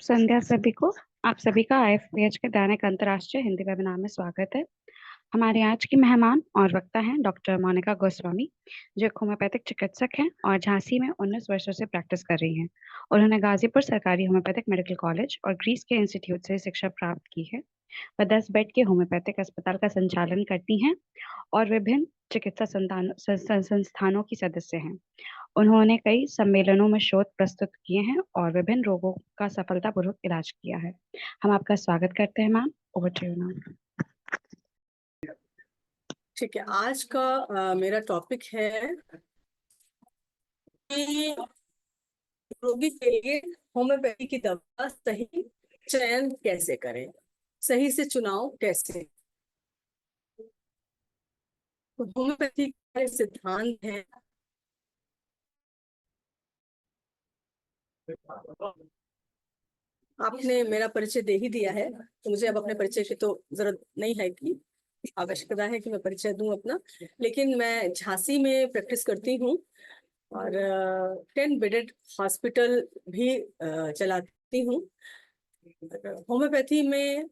संध्या सभी को। आप सभी का IFPH के दैनिक अंतर्राष्ट्रीय हिंदी वेबिनार में स्वागत है। हमारे आज की मेहमान और वक्ता हैं डॉक्टर मोनिका गोस्वामी, जो एक होम्योपैथिक चिकित्सक हैं और झांसी में 19 वर्षों से प्रैक्टिस कर रही हैं। उन्होंने गाजीपुर सरकारी होम्योपैथिक मेडिकल कॉलेज और ग्रीस के इंस्टीट्यूट से शिक्षा प्राप्त की है। वह 10 बेड के होम्योपैथिक अस्पताल का संचालन करती हैं और विभिन्न चिकित्सा संस्थानों की सदस्य हैं। उन्होंने कई सम्मेलनों में शोध प्रस्तुत किए हैं और विभिन्न रोगों का सफलतापूर्वक इलाज किया है। हम आपका स्वागत करते हैं ma'am. Over to you ma'am. ठीक है, आज का मेरा टॉपिक है कि रोगी के लिए होम्योपैथी की दवा सही चयन कैसे करें, सही से चुनाव कैसे। तो होम्योपैथी के सिद्धांत है। आपने मेरा परिचय दे ही दिया है, तो मुझे अब अपने परिचय की तो जरूरत नहीं है, कि आवश्यकता है कि मैं परिचय दूं अपना। लेकिन मैं झांसी में प्रैक्टिस करती हूँ और 10 बेडेड हॉस्पिटल भी चलाती हूँ। होम्योपैथी में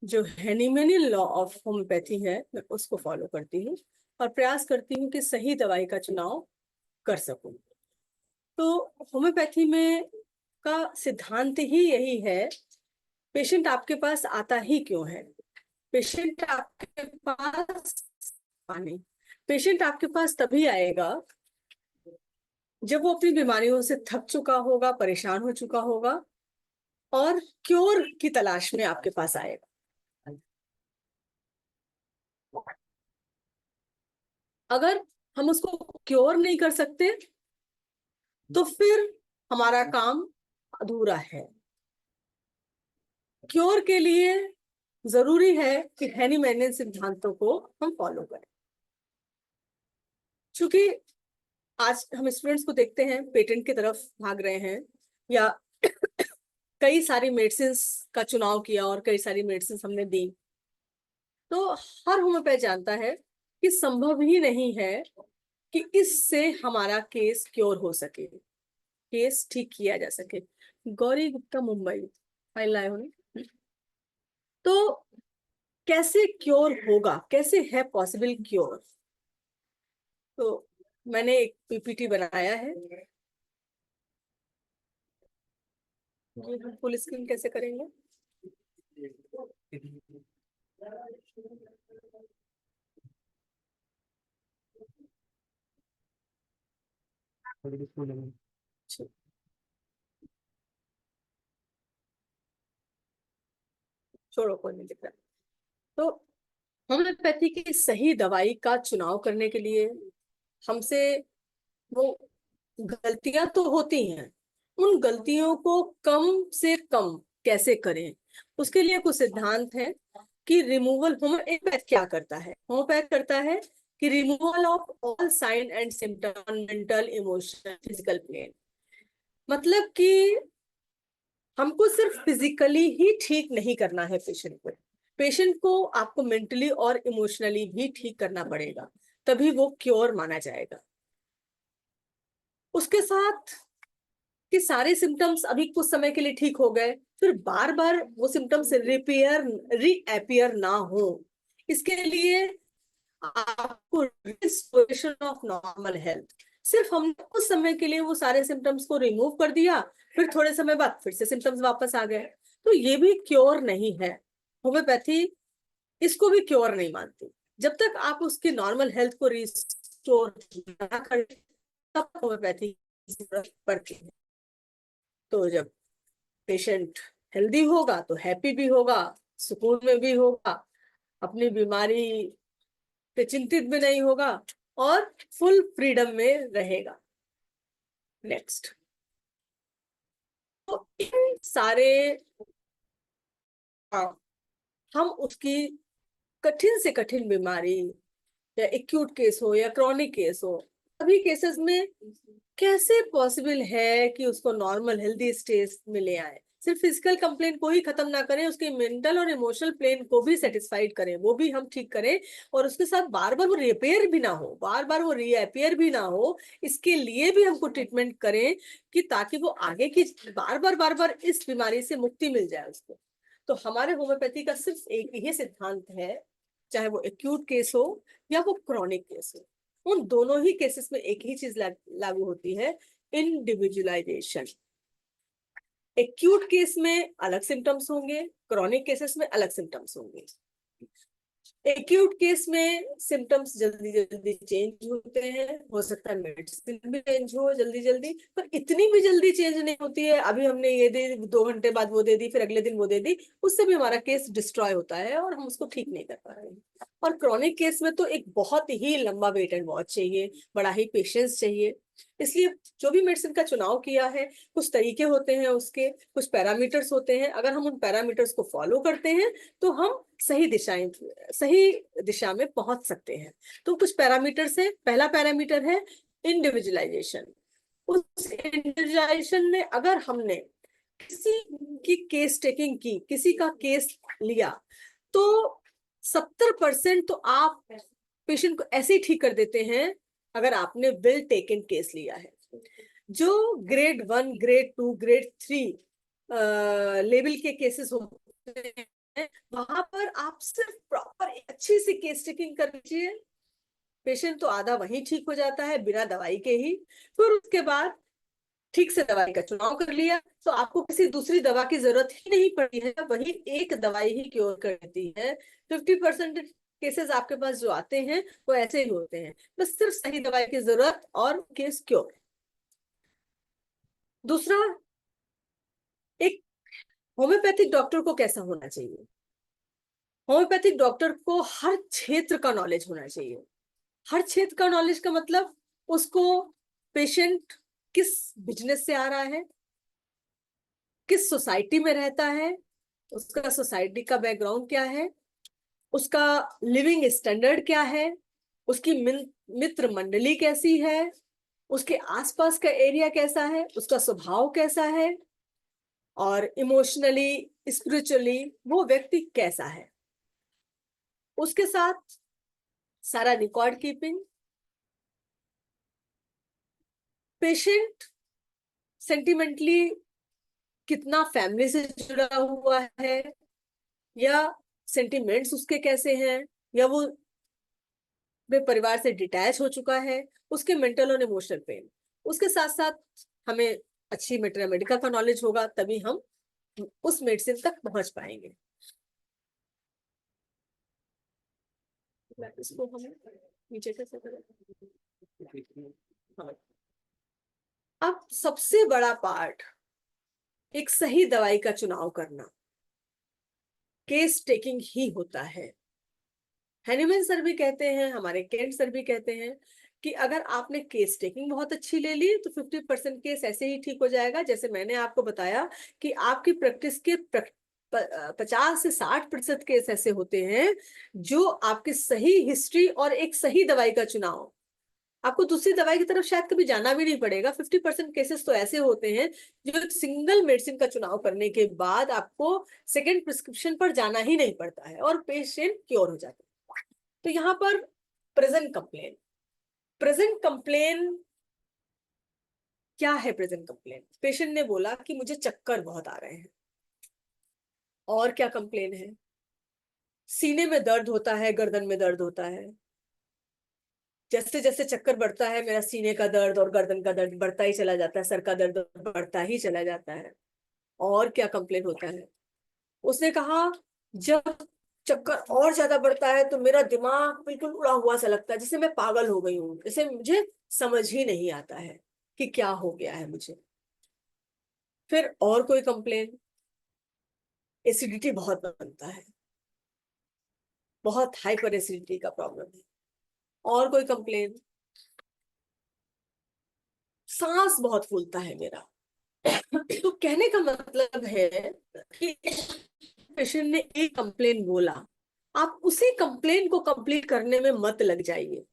जो हेनिमेनियल लॉ ऑफ होम्योपैथी है, मैं उसको फॉलो करती हूँ और प्रयास करती हूँ कि सही दवाई का चुनाव कर सकूं। तो होम्योपैथी में का सिद्धांत ही यही है, पेशेंट आपके पास आता ही क्यों है। पेशेंट आपके पास नहीं, पेशेंट आपके पास तभी आएगा जब वो अपनी बीमारियों से थक चुका होगा, परेशान हो चुका होगा और क्योर की तलाश में आपके पास आएगा। अगर हम उसको क्योर नहीं कर सकते तो फिर हमारा काम अधूरा है। क्योर के लिए जरूरी है कि हेनिमेनियन सिद्धांतों को हम फॉलो करें। क्योंकि आज हम स्टूडेंट्स को देखते हैं पेटेंट की तरफ भाग रहे हैं, या कई सारी मेडिसिन का चुनाव किया और कई सारी मेडिसिन हमने दी। तो हर होम्योपैथ जानता है कि संभव ही नहीं है कि इससे हमारा केस क्योर हो सके, केस ठीक किया जा सके। गौरी गुप्ता, मुंबई फाइल लाए होने। तो कैसे क्योर होगा, कैसे है पॉसिबल क्योर। तो मैंने एक पीपीटी बनाया है। ये हम फुल स्क्रीन कैसे करेंगे। छोड़ो, कोई नहीं दिख रहा। तो होम्योपैथी की सही दवाई का चुनाव करने के लिए हमसे वो गलतियां तो होती हैं, उन गलतियों को कम से कम कैसे करें, उसके लिए कुछ सिद्धांत है कि रिमूवल। होम्योपैथ क्या करता है, होम्योपैथ करता है कि removal of all sign and symptom, mental, emotional, physical plane. मतलब कि हमको सिर्फ फिजिकली ही ठीक नहीं करना है पेशेंट को आपको मेंटली और इमोशनली भी ठीक करना पड़ेगा, तभी वो क्योर माना जाएगा। उसके साथ कि सारे सिम्टम्स अभी कुछ समय के लिए ठीक हो गए, फिर बार बार वो सिम्टम्स रीअपियर ना हो, इसके लिए आपको रिस्टोरेशन ऑफ नॉर्मल हेल्थ। सिर्फ हमने कुछ समय के लिए वो सारे सिम्टम्स को रिमूव कर दिया, फिर थोड़े समय बाद फिर से सिम्टम्स वापस आ गए, तो ये भी क्योर नहीं है। होम्योपैथी इसको भी क्योर नहीं मानती। जब तक आप उसकी नॉर्मल हेल्थ को रिस्टोर ना करें, तब होम्योपैथी की जरूरत पड़ती है। तो जब पेशेंट हेल्दी होगा तो हैप्पी भी होगा, सुकून में भी होगा, अपनी बीमारी पे चिंतित भी नहीं होगा और फुल फ्रीडम में रहेगा। नेक्स्ट, तो इन सारे हम उसकी कठिन से कठिन बीमारी, या एक्यूट केस हो या क्रॉनिक केस हो, सभी केसेस में कैसे पॉसिबल है कि उसको नॉर्मल हेल्दी स्टेज में ले आए, सिर्फ फिजिकल कंप्लेन को ही खत्म ना करें, उसके मेंटल और इमोशनल प्लेन को भी सेटिस्फाइड करें, वो भी हम ठीक करें, और उसके साथ बार बार वो रिपेयर भी ना हो, बार बार वो रीअपियर भी ना हो, इसके लिए भी हमको ट्रीटमेंट करें, कि ताकि वो आगे की बार बार इस बीमारी से मुक्ति मिल जाए उसको। तो हमारे होम्योपैथी का सिर्फ एक ही सिद्धांत है, चाहे वो एक्यूट केस हो या वो क्रॉनिक केस हो, उन दोनों ही केसेस में एक ही चीज लागू होती है, इंडिविजुअलाइजेशन। एक्यूट केस में अलग सिम्टम्स होंगे, क्रॉनिक केसेस में अलग सिम्टम्स होंगे। एक्यूट केस में सिम्टम्स जल्दी जल्दी चेंज होते हैं, हो सकता है मेडिसिन भी चेंज हो जल्दी जल्दी, पर इतनी भी जल्दी चेंज नहीं होती है, अभी हमने ये दे 2 घंटे बाद वो दे दी, फिर अगले दिन वो दे दी, उससे भी हमारा केस डिस्ट्रॉय होता है और हम उसको ठीक नहीं कर पा रहे हैं। और क्रॉनिक केस में तो एक बहुत ही लंबा वेट एंड वॉच चाहिए, बड़ा ही पेशेंस चाहिए। इसलिए जो भी मेडिसिन का चुनाव किया है, कुछ तरीके होते हैं उसके, कुछ पैरामीटर्स होते हैं, अगर हम उन पैरामीटर्स को फॉलो करते हैं तो हम सही दिशा में पहुंच सकते हैं। तो कुछ पैरामीटर्स है, पहला पैरामीटर है इंडिविजुअलाइजेशन। उस इंडिविजुअलाइजेशन में अगर हमने किसी की केस टेकिंग की, किसी का केस लिया, तो 70% तो आप पेशेंट को ऐसे ही ठीक कर देते हैं अगर आपने वेल टेकन केस लिया है। जो ग्रेड 1, ग्रेड 2, ग्रेड 3 लेवल के केसेस होते हैं, वहां पर आप सिर्फ प्रॉपर अच्छी सी केस टेकिंग कर लीजिए, पेशेंट तो आधा वहीं ठीक हो जाता है बिना दवाई के ही। फिर उसके बाद ठीक से दवाई का चुनाव कर लिया, तो आपको किसी दूसरी दवा की जरूरत ही नहीं पड़ी है, वही एक दवाई ही क्योर कर देती है। 50% केसेस आपके पास जो आते हैं वो ऐसे ही होते हैं, बस सिर्फ सही दवाई की जरूरत और केस क्योर। दूसरा, एक होम्योपैथिक डॉक्टर को कैसा होना चाहिए? होम्योपैथिक डॉक्टर को हर क्षेत्र का नॉलेज होना चाहिए। हर क्षेत्र का नॉलेज का मतलब, उसको पेशेंट किस बिजनेस से आ रहा है, किस सोसाइटी में रहता है, उसका सोसाइटी का बैकग्राउंड क्या है, उसका लिविंग स्टैंडर्ड क्या है, उसकी मित्र मंडली कैसी है, उसके आसपास का एरिया कैसा है, उसका स्वभाव कैसा है, और इमोशनली स्पिरिचुअली वो व्यक्ति कैसा है, उसके साथ सारा रिकॉर्ड कीपिंग। पेशेंट सेंटिमेंटली कितना फैमिली से जुड़ा हुआ है, या सेंटिमेंट्स उसके कैसे हैं, या वो वे परिवार से डिटैच हो चुका है, उसके मेंटल और इमोशनल पेन। उसके साथ साथ हमें अच्छी मेडिकल का नॉलेज होगा, तभी हम उस मेडिसिन तक पहुंच पाएंगे। इसको हम नीचे कैसे करें? हाँ। अब सबसे बड़ा पार्ट, एक सही दवाई का चुनाव करना, केस टेकिंग ही होता है। हैनीमैन सर भी कहते हैं, हमारे केंट सर भी कहते हैं कि अगर आपने केस टेकिंग बहुत अच्छी ले ली तो 50% केस ऐसे ही ठीक हो जाएगा। जैसे मैंने आपको बताया कि आपकी प्रैक्टिस के 50 से 60% केस ऐसे होते हैं जो आपकी सही हिस्ट्री और एक सही दवाई का चुनाव, आपको दूसरी दवाई की तरफ शायद कभी जाना भी नहीं पड़ेगा। 50% केसेस तो ऐसे होते हैं जो एक सिंगल मेडिसिन का चुनाव करने के बाद आपको सेकेंड प्रिस्क्रिप्शन पर जाना ही नहीं पड़ता है और पेशेंट क्योर हो जाता है। तो यहाँ पर प्रेजेंट कंप्लेन क्या है? प्रेजेंट कंप्लेन, पेशेंट ने बोला कि मुझे चक्कर बहुत आ रहे हैं। और क्या कंप्लेन है? सीने में दर्द होता है, गर्दन में दर्द होता है, जैसे जैसे चक्कर बढ़ता है मेरा सीने का दर्द और गर्दन का दर्द बढ़ता ही चला जाता है, सर का दर्द बढ़ता ही चला जाता है। और क्या कंप्लेन होता है? उसने कहा जब चक्कर और ज्यादा बढ़ता है तो मेरा दिमाग बिल्कुल उड़ा हुआ सा लगता है, जैसे मैं पागल हो गई हूँ, जैसे मुझे समझ ही नहीं आता है कि क्या हो गया है मुझे। फिर और कोई कंप्लेन? एसिडिटी बहुत बनता है, बहुत हाइपर एसिडिटी का प्रॉब्लम है। और कोई कंप्लेन? सांस बहुत फूलता है मेरा। तो कहने का मतलब है कि पेशेंट ने एक कंप्लेन बोला, आप उसी कंप्लेन को कंप्लीट करने में मत लग जाइए,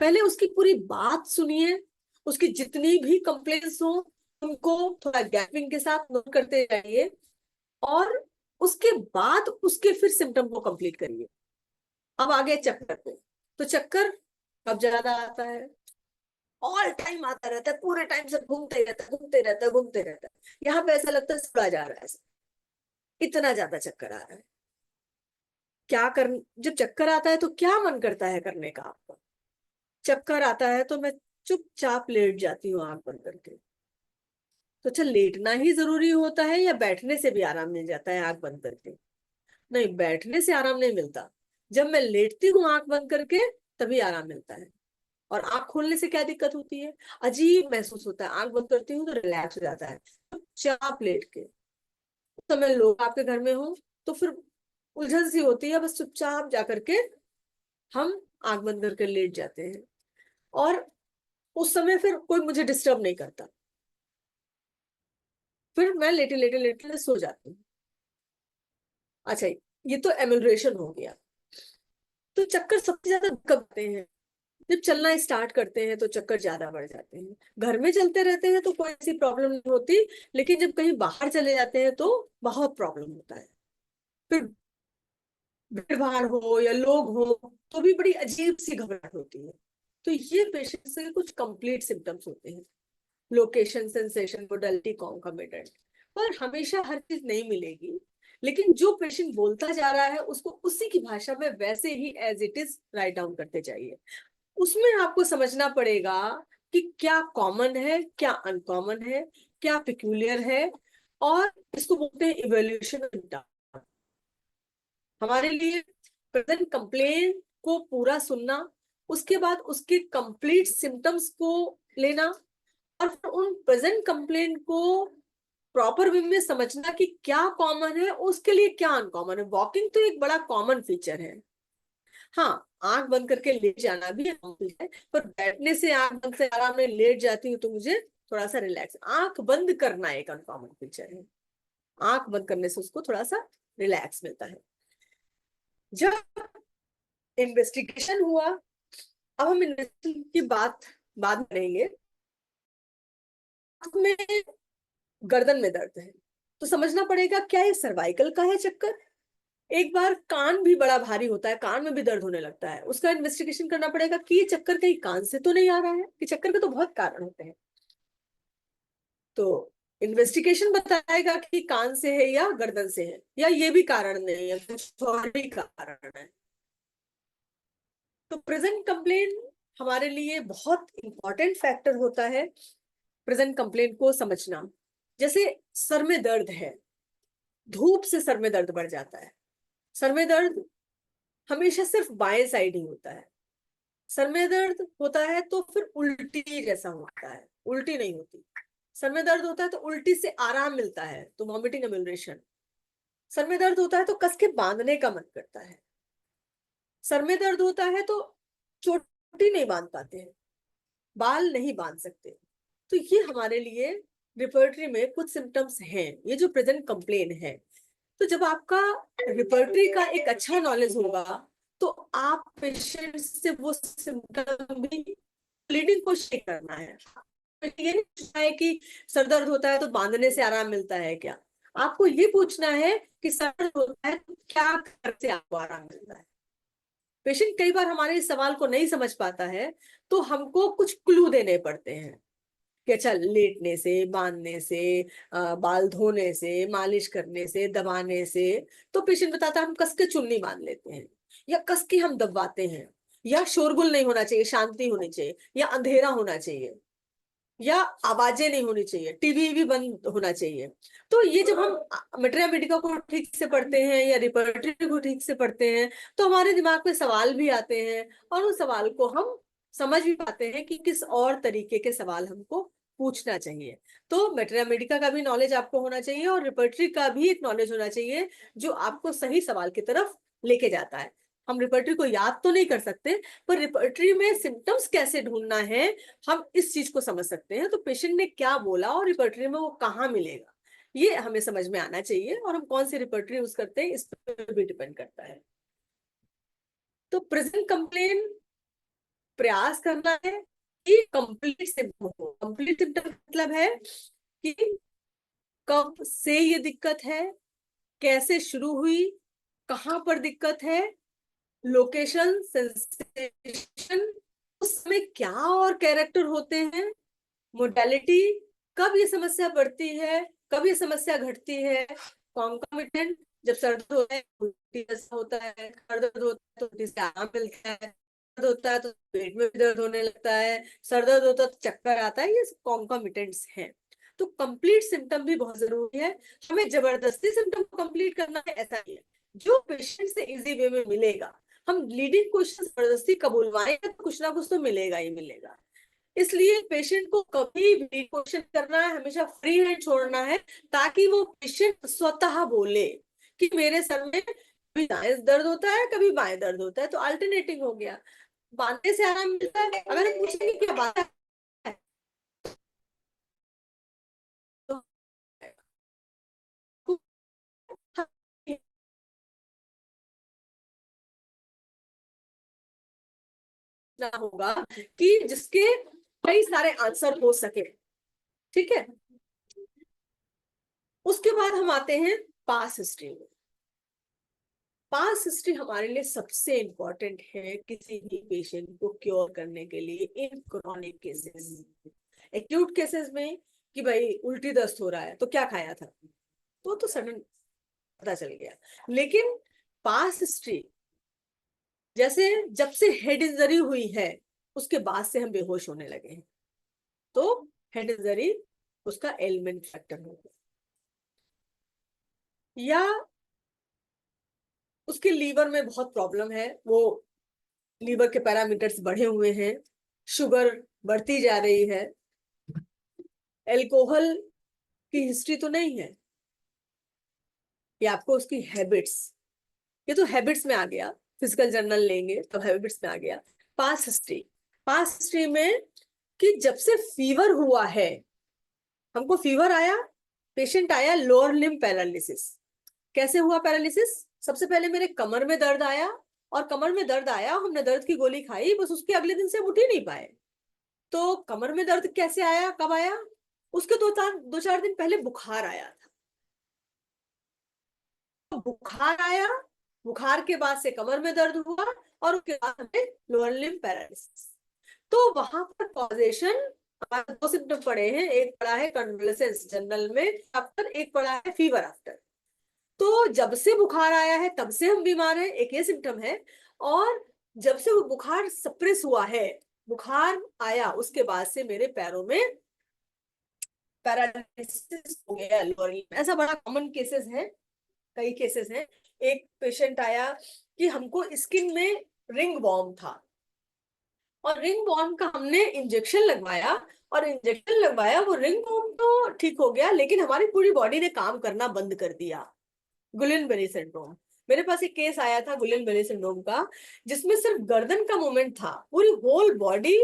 पहले उसकी पूरी बात सुनिए, उसकी जितनी भी कंप्लेंट्स हो उनको थोड़ा गैपिंग के साथ नोट करते जाइए और उसके बाद उसके फिर सिम्टम को कंप्लीट करिए। अब आगे चक्कर पे, तो चक्कर कब ज्यादा आता है? ऑल टाइम आता रहता है, पूरे टाइम से घूमते रहता है, घूमते रहता है, घूमते रहता है। यहाँ पे ऐसा लगता है सड़ा जा रहा है, इतना ज्यादा चक्कर आ रहा है। क्या कर, जब चक्कर आता है तो क्या मन करता है करने का आपका? चक्कर आता है तो मैं चुपचाप लेट जाती हूँ आंख बंद करके। तो अच्छा, लेटना ही जरूरी होता है या बैठने से भी आराम मिल जाता है आंख बंद करके? नहीं, बैठने से आराम नहीं मिलता। जब मैं लेटती हूँ आंख बंद करके, तभी आराम मिलता है। और आंख खोलने से क्या दिक्कत होती है? अजीब महसूस होता है। आंख बंद करती हूँ तो रिलैक्स हो जाता है, चुपचाप लेट के। उस समय लोग आपके घर में हो तो फिर उलझन सी होती है, बस चुपचाप जाकर के हम आंख बंद करके लेट जाते हैं और उस समय फिर कोई मुझे डिस्टर्ब नहीं करता, फिर मैं लेटे लेटे लेटे सो जाती हूँ। अच्छा, ये तो एमल्ट्रेशन हो गया। तो चक्कर सबसे ज्यादा कब आते हैं? जब चलना स्टार्ट करते हैं तो चक्कर ज्यादा बढ़ जाते हैं। घर में चलते रहते हैं तो कोई ऐसी प्रॉब्लम नहीं होती, लेकिन जब कहीं बाहर चले जाते हैं तो बहुत प्रॉब्लम होता है। फिर भीड़ भाड़ हो या लोग हो तो भी बड़ी अजीब सी घबराहट होती है। तो ये पेशेंट्स के कुछ कंप्लीट सिम्टम्स होते हैं। Location, sensation, modality, concomitant. पर हमेशा हर चीज नहीं मिलेगी, लेकिन जो पेशेंट बोलता जा रहा है उसको उसी की भाषा में वैसे ही as it is write down करते जाइए। उसमें आपको समझना पड़ेगा कि क्या कॉमन है, क्या अनकॉमन है, क्या पिक्यूलियर है। और इसको बोलते हैं इवोल्यूशन ऑफ डाटा। हमारे लिए प्रेजेंट कंप्लेन को पूरा सुनना, उसके बाद उसके कंप्लीट सिम्टम्स को लेना, और फिर उन प्रेजेंट कंप्लेन को प्रॉपर वे में समझना कि क्या कॉमन है, उसके लिए क्या अनकॉमन है। वॉकिंग तो एक बड़ा कॉमन फीचर है। हाँ, आंख बंद करके लेट जाना भी अनकॉमन है, पर बैठने से आंख बंद से आराम में लेट जाती हूँ तो मुझे थोड़ा सा रिलैक्स। आंख बंद करना एक अनकॉमन फीचर है। आंख बंद करने से उसको थोड़ा सा रिलैक्स मिलता है। जब इन्वेस्टिगेशन हुआ, अब हम इन्वेस्टिगेशन की बात बाद करेंगे। आंख में, गर्दन में दर्द है तो समझना पड़ेगा क्या ये सर्वाइकल का है चक्कर। एक बार कान भी बड़ा भारी होता है, कान में भी दर्द होने लगता है, उसका इन्वेस्टिगेशन करना पड़ेगा कि ये चक्कर कहीं कान से तो नहीं आ रहा है, कि चक्कर के तो बहुत कारण होते हैं। तो इन्वेस्टिगेशन बताएगा कि कान से है या गर्दन से है, या ये भी कारण नहीं है, कुछ और ही कारण है। तो प्रेजेंट कंप्लेन हमारे लिए बहुत इंपॉर्टेंट फैक्टर होता है, प्रेजेंट कंप्लेन को समझना। जैसे सर में दर्द है, धूप से सर में दर्द बढ़ जाता है। सर में दर्द हमेशा सिर्फ बाएं साइड ही होता है। सर में दर्द होता है तो फिर उल्टी जैसा होता है, उल्टी नहीं होती। सर में दर्द होता है तो उल्टी से आराम मिलता है, तो वॉमिटिंग एम्यूलरेशन। सर में दर्द होता है तो कस के बांधने का मन करता है। सर में दर्द होता है तो चोटी नहीं बांध पाते हैं, बाल नहीं बांध सकते। तो ये हमारे लिए रिपर्टरी में कुछ सिम्टम्स हैं, ये जो प्रेजेंट कंप्लेन है। तो जब आपका रिपर्टरी का एक अच्छा नॉलेज होगा तो आप पेशेंट से वो सिम्टम भी, ब्लीडिंग को शेक करना है। ये नहीं पूछना है कि सर दर्द होता है तो बांधने से आराम मिलता है क्या। आपको ये पूछना है कि सर दर्द होता है तो क्या करने से आपको आराम मिलता है। पेशेंट कई बार हमारे इस सवाल को नहीं समझ पाता है, तो हमको कुछ क्लू देने पड़ते हैं कि अच्छा, लेटने से, बांधने से, बाल धोने से, मालिश करने से, दबाने से। तो पेशेंट बताता है हम कस के चुन्नी बांध लेते हैं, या कस के हम दबाते हैं, या शोरगुल नहीं होना चाहिए, शांति होनी चाहिए, या अंधेरा होना चाहिए, या आवाजें नहीं होनी चाहिए, टीवी भी बंद होना चाहिए। तो ये जब हम मटेरिया मेडिका को ठीक से पढ़ते हैं या रिपर्टरी को ठीक से पढ़ते हैं तो हमारे दिमाग में सवाल भी आते हैं, और उस सवाल को हम समझ भी पाते हैं कि किस और तरीके के सवाल हमको पूछना चाहिए। तो मटेरिया मेडिका का भी नॉलेज आपको होना चाहिए और रिपर्टरी का भी एक नॉलेज होना चाहिए, जो आपको सही सवाल की तरफ लेके जाता है। हम रिपर्टरी को याद तो नहीं कर सकते, पर रिपर्टरी में सिम्टम्स कैसे ढूंढना है हम इस चीज को समझ सकते हैं। तो पेशेंट ने क्या बोला और रिपर्टरी में वो कहाँ मिलेगा, ये हमें समझ में आना चाहिए, और हम कौन सी रिपर्टरी यूज करते हैं इस पर भी डिपेंड करता है। तो प्रेजेंट कंप्लेन प्रयास करना है कि कंप्लीट सिम्टम हो। कंप्लीट सिम्टम मतलब है कि कब से ये दिक्कत है, कैसे शुरू हुई, कहाँ पर दिक्कत है, लोकेशन, सेंसेशन, उस समय क्या और कैरेक्टर होते हैं, मोडालिटी, कब ये समस्या बढ़ती है, कब ये समस्या घटती है, कॉन्कॉमिटेंट, जब सर दर्द होता है उल्टी जैसा होता है, सर दर्द होता है तो उल्टी से आराम मिलता है, दर्द होता है तो पेट में भी दर्द होने लगता है, सर दर्द होता है तो चक्कर आता है, ये कॉन्कॉमिटेंट्स हैं। तो कंप्लीट सिम्टम भी बहुत जरूरी है। हमें जबरदस्ती सिम्टम को कंप्लीट करना है ऐसा नहीं है, जो पेशेंट से इजी वे में मिलेगा। हम लीडिंग क्वेश्चन जबरदस्ती कबूलवाएंगे तो कुछ ना कुछ तो मिलेगा ही मिलेगा। इसलिए पेशेंट को कभी भी क्वेश्चन करना है, हमेशा फ्री हैंड छोड़ना है, ताकि वो पेशेंट स्वतः बोले कि मेरे सर में कभी दाएं दर्द होता है, कभी बाएं दर्द होता है, तो अल्टरनेटिंग हो गया। बांधने से आराम मिलता है, अगर हम पूछेंगे क्या बात है तो ना होगा कि जिसके कई सारे आंसर हो सके। ठीक है, उसके बाद हम आते हैं पास हिस्ट्री में। पास हिस्ट्री हमारे लिए सबसे इंपॉर्टेंट है किसी भी पेशेंट को क्योर करने के लिए in chronic cases. Acute cases में कि भाई उल्टी दस्त हो रहा है तो क्या खाया था, तो सडन पता चल गया। लेकिन पास हिस्ट्री, जैसे जब से हेड इंजरी हुई है उसके बाद से हम बेहोश होने लगे हैं, तो हेड इंजरी उसका एलिमेंट फैक्टर होगा, या उसके लीवर में बहुत प्रॉब्लम है, वो लीवर के पैरामीटर्स बढ़े हुए हैं, शुगर बढ़ती जा रही है, अल्कोहल की हिस्ट्री तो नहीं है, ये आपको उसकी हैबिट्स, ये तो हैबिट्स में आ गया, फिजिकल जर्नल लेंगे तो हैबिट्स में आ गया। पास हिस्ट्री, पास हिस्ट्री में कि जब से फीवर हुआ है, हमको फीवर आया, पेशेंट आया लोअर लिम्ब पैरालिसिस। कैसे हुआ पैरालिसिस? सबसे पहले मेरे कमर में दर्द आया, और कमर में दर्द आया, हमने दर्द की गोली खाई, बस उसके अगले दिन से हम उठ ही नहीं पाए। तो कमर में दर्द कैसे आया, कब आया? उसके दो चार दिन पहले बुखार आया था, तो बुखार आया, बुखार के बाद से कमर में दर्द हुआ, और उसके बाद हमें लोअर लिम्ब पैरालिसिस। तो वहां पर कॉजेशन, हमारे दो सिम्टम पड़े हैं, एक पड़ा है कन्वलेसेंस जनरल में आफ्टर, एक पड़ा है फीवर आफ्टर। तो जब से बुखार आया है तब से हम बीमार हैं, एक ये सिम्टम है। और जब से वो बुखार सप्रेस हुआ है, बुखार आया उसके बाद से मेरे पैरों में पैरालिसिस हो गया लोअर लिम्ब। ऐसा बड़ा कॉमन केसेस है, कई केसेस हैं। एक पेशेंट आया कि हमको स्किन में रिंग वॉर्म था, और रिंग वॉर्म का हमने इंजेक्शन लगवाया, और इंजेक्शन लगवाया, वो रिंग वॉर्म तो ठीक हो गया, लेकिन हमारी पूरी बॉडी ने काम करना बंद कर दिया। गुलेन-बेरी सिंड्रोम, मेरे पास एक केस आया था गुलेन-बेरी सिंड्रोम का, जिसमें सिर्फ गर्दन का मूवमेंट था, पूरी होल बॉडी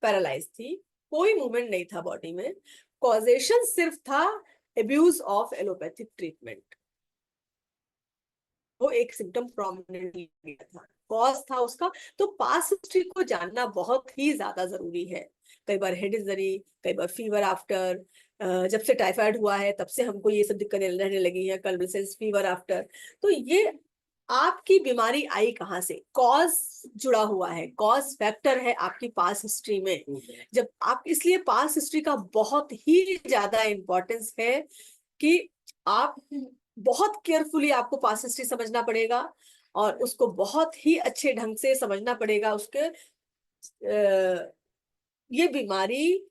पैरालाइज थी, कोई मूवमेंट नहीं था बॉडी में। कॉजेशन सिर्फ था एब्यूज ऑफ एलोपैथिक ट्रीटमेंट, वो एक सिम्टम प्रोमिनेंटली गया था, कॉज था उसका। तो पास्ट हिस्ट्री को जानना बहुत ही ज्यादा जरूरी है। कई बार हेड इंजरी, कई बार फीवर आफ्टर, जब से टाइफाइड हुआ है तब से हमको ये सब दिक्कतें रहने लगी हैं, कन्वल्सेंस, फीवर आफ्टर। तो ये आपकी बीमारी आई कहाँ से, कॉज जुड़ा हुआ है, कॉज फैक्टर है आपकी पास्ट हिस्ट्री में। जब आप, इसलिए पास्ट हिस्ट्री का बहुत ही ज्यादा इंपॉर्टेंस है कि आप बहुत केयरफुली, आपको पास्ट हिस्ट्री समझना पड़ेगा, और उसको बहुत ही अच्छे ढंग से समझना पड़ेगा उसके ये बीमारी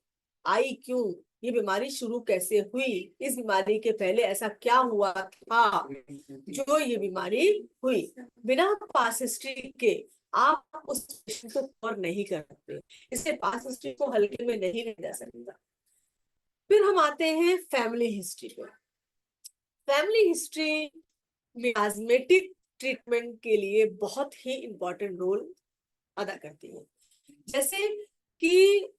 आई क्यों, ये बीमारी शुरू कैसे हुई, इस बीमारी के पहले ऐसा क्या हुआ था जो ये बीमारी हुई। बिना पास्ट हिस्ट्री के आप उस पेशेंट को कवर नहीं कर सकते, इसलिए पास्ट हिस्ट्री को हल्के में नहीं लिया जा सकता। फिर हम आते हैं फैमिली हिस्ट्री पे। फैमिली हिस्ट्री मियाज्मेटिक ट्रीटमेंट के लिए बहुत ही इंपॉर्टेंट रोल अदा करती है। जैसे कि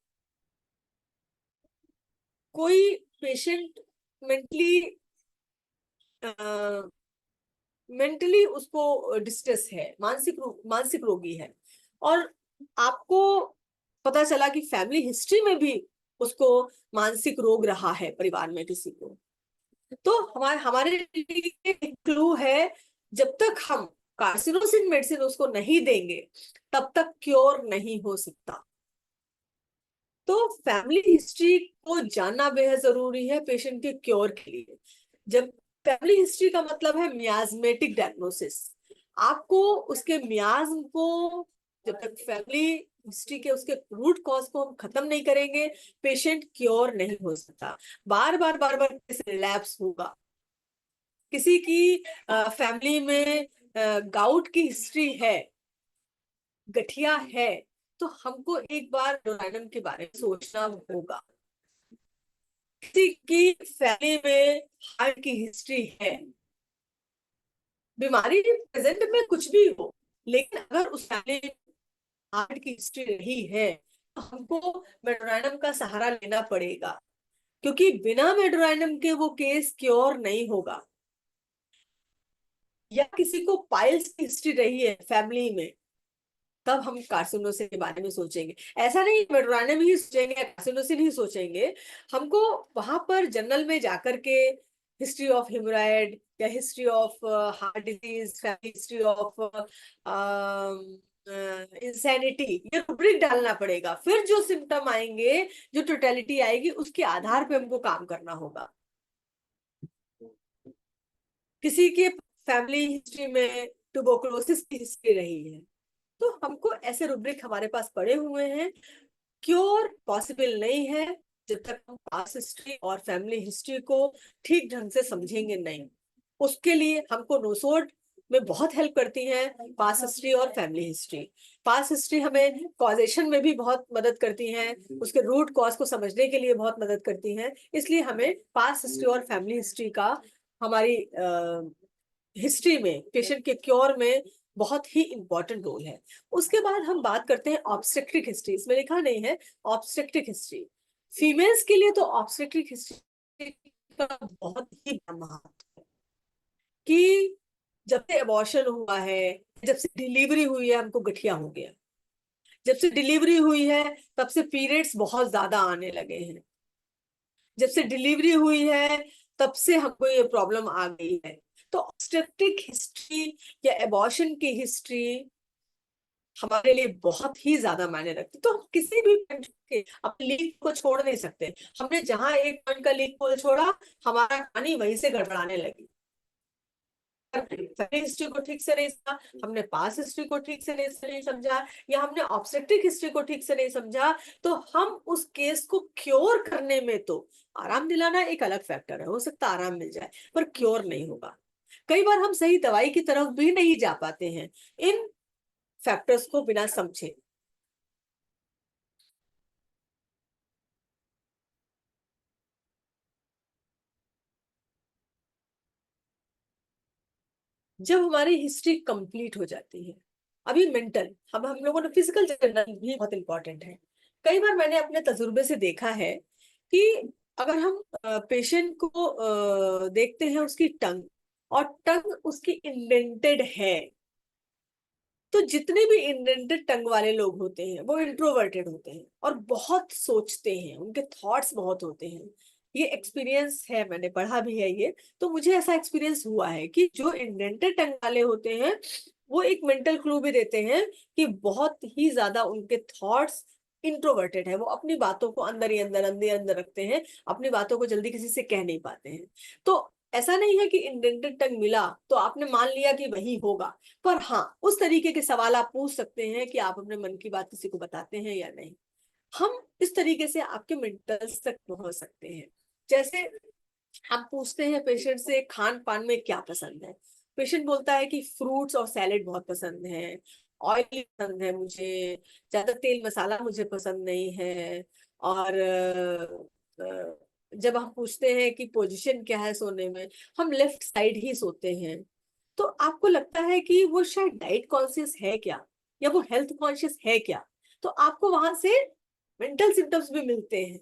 कोई पेशेंट मेंटली मेंटली उसको डिस्ट्रेस है, मानसिक रोगी है, और आपको पता चला कि फैमिली हिस्ट्री में भी उसको मानसिक रोग रहा है परिवार में किसी को, तो हमारे लिए क्लू है, जब तक हम कार्सिनोसिन मेडिसिन उसको नहीं देंगे तब तक क्योर नहीं हो सकता। तो फैमिली हिस्ट्री को जानना बेहद जरूरी है पेशेंट के क्योर के लिए। जब फैमिली हिस्ट्री का मतलब है मियाज्मेटिक डायग्नोसिस, आपको उसके मियाज्म को, जब तक फैमिली हिस्ट्री के उसके रूट कॉज को हम खत्म नहीं करेंगे, पेशेंट क्योर नहीं हो सकता। बार बार रिलैप्स होगा। किसी की फैमिली में गाउट की हिस्ट्री है, गठिया है, तो हमको एक बार डोराइनम के बारे में सोचना होगा। किसी की फैमिली में हार्ट की हिस्ट्री है, बीमारी प्रेजेंट में कुछ भी हो, लेकिन अगर उस फैमिली में हार्ट की हिस्ट्री रही है तो हमको मेडोराइनम का सहारा लेना पड़ेगा, क्योंकि बिना मेडोराइनम के वो केस क्योर नहीं होगा। या किसी को पाइल्स की हिस्ट्री रही है फैमिली में, तब हम कार्सिनोसिन के बारे में सोचेंगे। ऐसा नहीं मेडोराइनम ही सोचेंगे या कार्सिनोसिन ही सोचेंगे, हमको वहां पर जनरल में जाकर के हिस्ट्री ऑफ हेमोराइड या history of heart disease, family history of insanity, ये रूब्रिक डालना पड़ेगा। फिर जो सिम्टम आएंगे, जो टोटलिटी आएगी, उसके आधार पे हमको काम करना होगा। किसी के फैमिली हिस्ट्री में ट्यूबरकुलोसिस की हिस्ट्री रही है, तो हमको ऐसे रूब्रिक हमारे पास पड़े हुए हैं। क्योर पॉसिबल नहीं है जब तक हम पास्ट हिस्ट्री और फैमिली हिस्ट्री को ठीक ढंग से समझेंगे नहीं। उसके लिए हमको नोसोड में बहुत हेल्प करती है पास्ट हिस्ट्री और फैमिली हिस्ट्री। पास्ट हिस्ट्री हमें कॉजेशन में भी बहुत मदद करती है, उसके रूट कॉज को समझने के लिए बहुत मदद करती है। इसलिए हमें पास्ट हिस्ट्री और फैमिली हिस्ट्री का हमारी हिस्ट्री में, पेशेंट के क्योर में बहुत ही इंपॉर्टेंट रोल है। उसके बाद हम बात करते हैं ऑब्स्टेट्रिक हिस्ट्री। इसमें लिखा नहीं है ऑब्स्टेट्रिक हिस्ट्री। फीमेल्स के लिए तो ऑब्स्टेट्रिक हिस्ट्री का बहुत ही बड़ा महत्व है कि जब से अबॉर्शन हुआ है, जब से डिलीवरी हुई है, हमको गठिया हो गया। जब से डिलीवरी हुई है तब से पीरियड्स बहुत ज्यादा आने लगे हैं। जब से डिलीवरी हुई है तब से हमको ये प्रॉब्लम आ गई है। तो ऑब्स्टेट्रिक हिस्ट्री या एबॉर्शन की हिस्ट्री हमारे लिए बहुत ही ज्यादा मायने रखती। तो हम किसी भी पॉइंट के अपने लीक को छोड़ नहीं सकते। हमने जहां एक पॉइंट का लीक को छोड़ा, हमारा कहानी वहीं से गड़बड़ाने लगी। फैमिली हिस्ट्री को ठीक से नहीं समझा, हमने पास्ट हिस्ट्री को ठीक से नहीं समझा, या हमने ऑब्स्टेट्रिक हिस्ट्री को ठीक से नहीं समझा, तो हम उस केस को क्योर करने में, तो आराम दिलाना एक अलग फैक्टर है, हो सकता है आराम मिल जाए, पर क्योर नहीं होगा। कई बार हम सही दवाई की तरफ भी नहीं जा पाते हैं इन फैक्टर्स को बिना समझे। जब हमारी हिस्ट्री कंप्लीट हो जाती है, अभी मेंटल, हम लोगों ने फिजिकल जर्नल भी बहुत इंपॉर्टेंट है। कई बार मैंने अपने तजुर्बे से देखा है कि अगर हम पेशेंट को देखते हैं उसकी टंग, और टंग उसकी इंडेंटेड है, तो जितने भी इंडेंटेड टंग वाले लोग होते हैं वो इंट्रोवर्टेड होते हैं और बहुत सोचते हैं, उनके थॉट्स बहुत होते हैं। ये एक्सपीरियंस है, मैंने पढ़ा भी है ये। तो मुझे ऐसा एक्सपीरियंस हुआ है कि जो इंडेंटेड टंग वाले होते हैं वो एक मेंटल क्लू भी देते हैं कि बहुत ही ज्यादा उनके थॉट्स इंट्रोवर्टेड है। वो अपनी बातों को अंदर अंदर रखते हैं, अपनी बातों को जल्दी किसी से कह नहीं पाते हैं। तो ऐसा नहीं है कि इंडेंटेड टंग मिला तो आपने मान लिया कि वही होगा, पर हाँ, उस तरीके के सवाल आप पूछ सकते हैं कि आप अपने मन की बात किसी को बताते हैं या नहीं। हम इस तरीके से आपके मेंटल्स तक पहुंच सकते हैं। जैसे हम पूछते हैं पेशेंट से खान पान में क्या पसंद है, पेशेंट बोलता है कि फ्रूट्स और सैलेड बहुत पसंद है, ऑयली पसंद है मुझे, ज्यादा तेल मसाला मुझे पसंद नहीं है। और जब हम पूछते हैं कि पोजीशन क्या है सोने में, हम लेफ्ट साइड ही सोते हैं। तो आपको लगता है कि वो शायद डाइट कॉन्शियस है क्या, या वो हेल्थ कॉन्शियस है क्या। तो आपको वहां से मेंटल सिम्टम्स भी मिलते हैं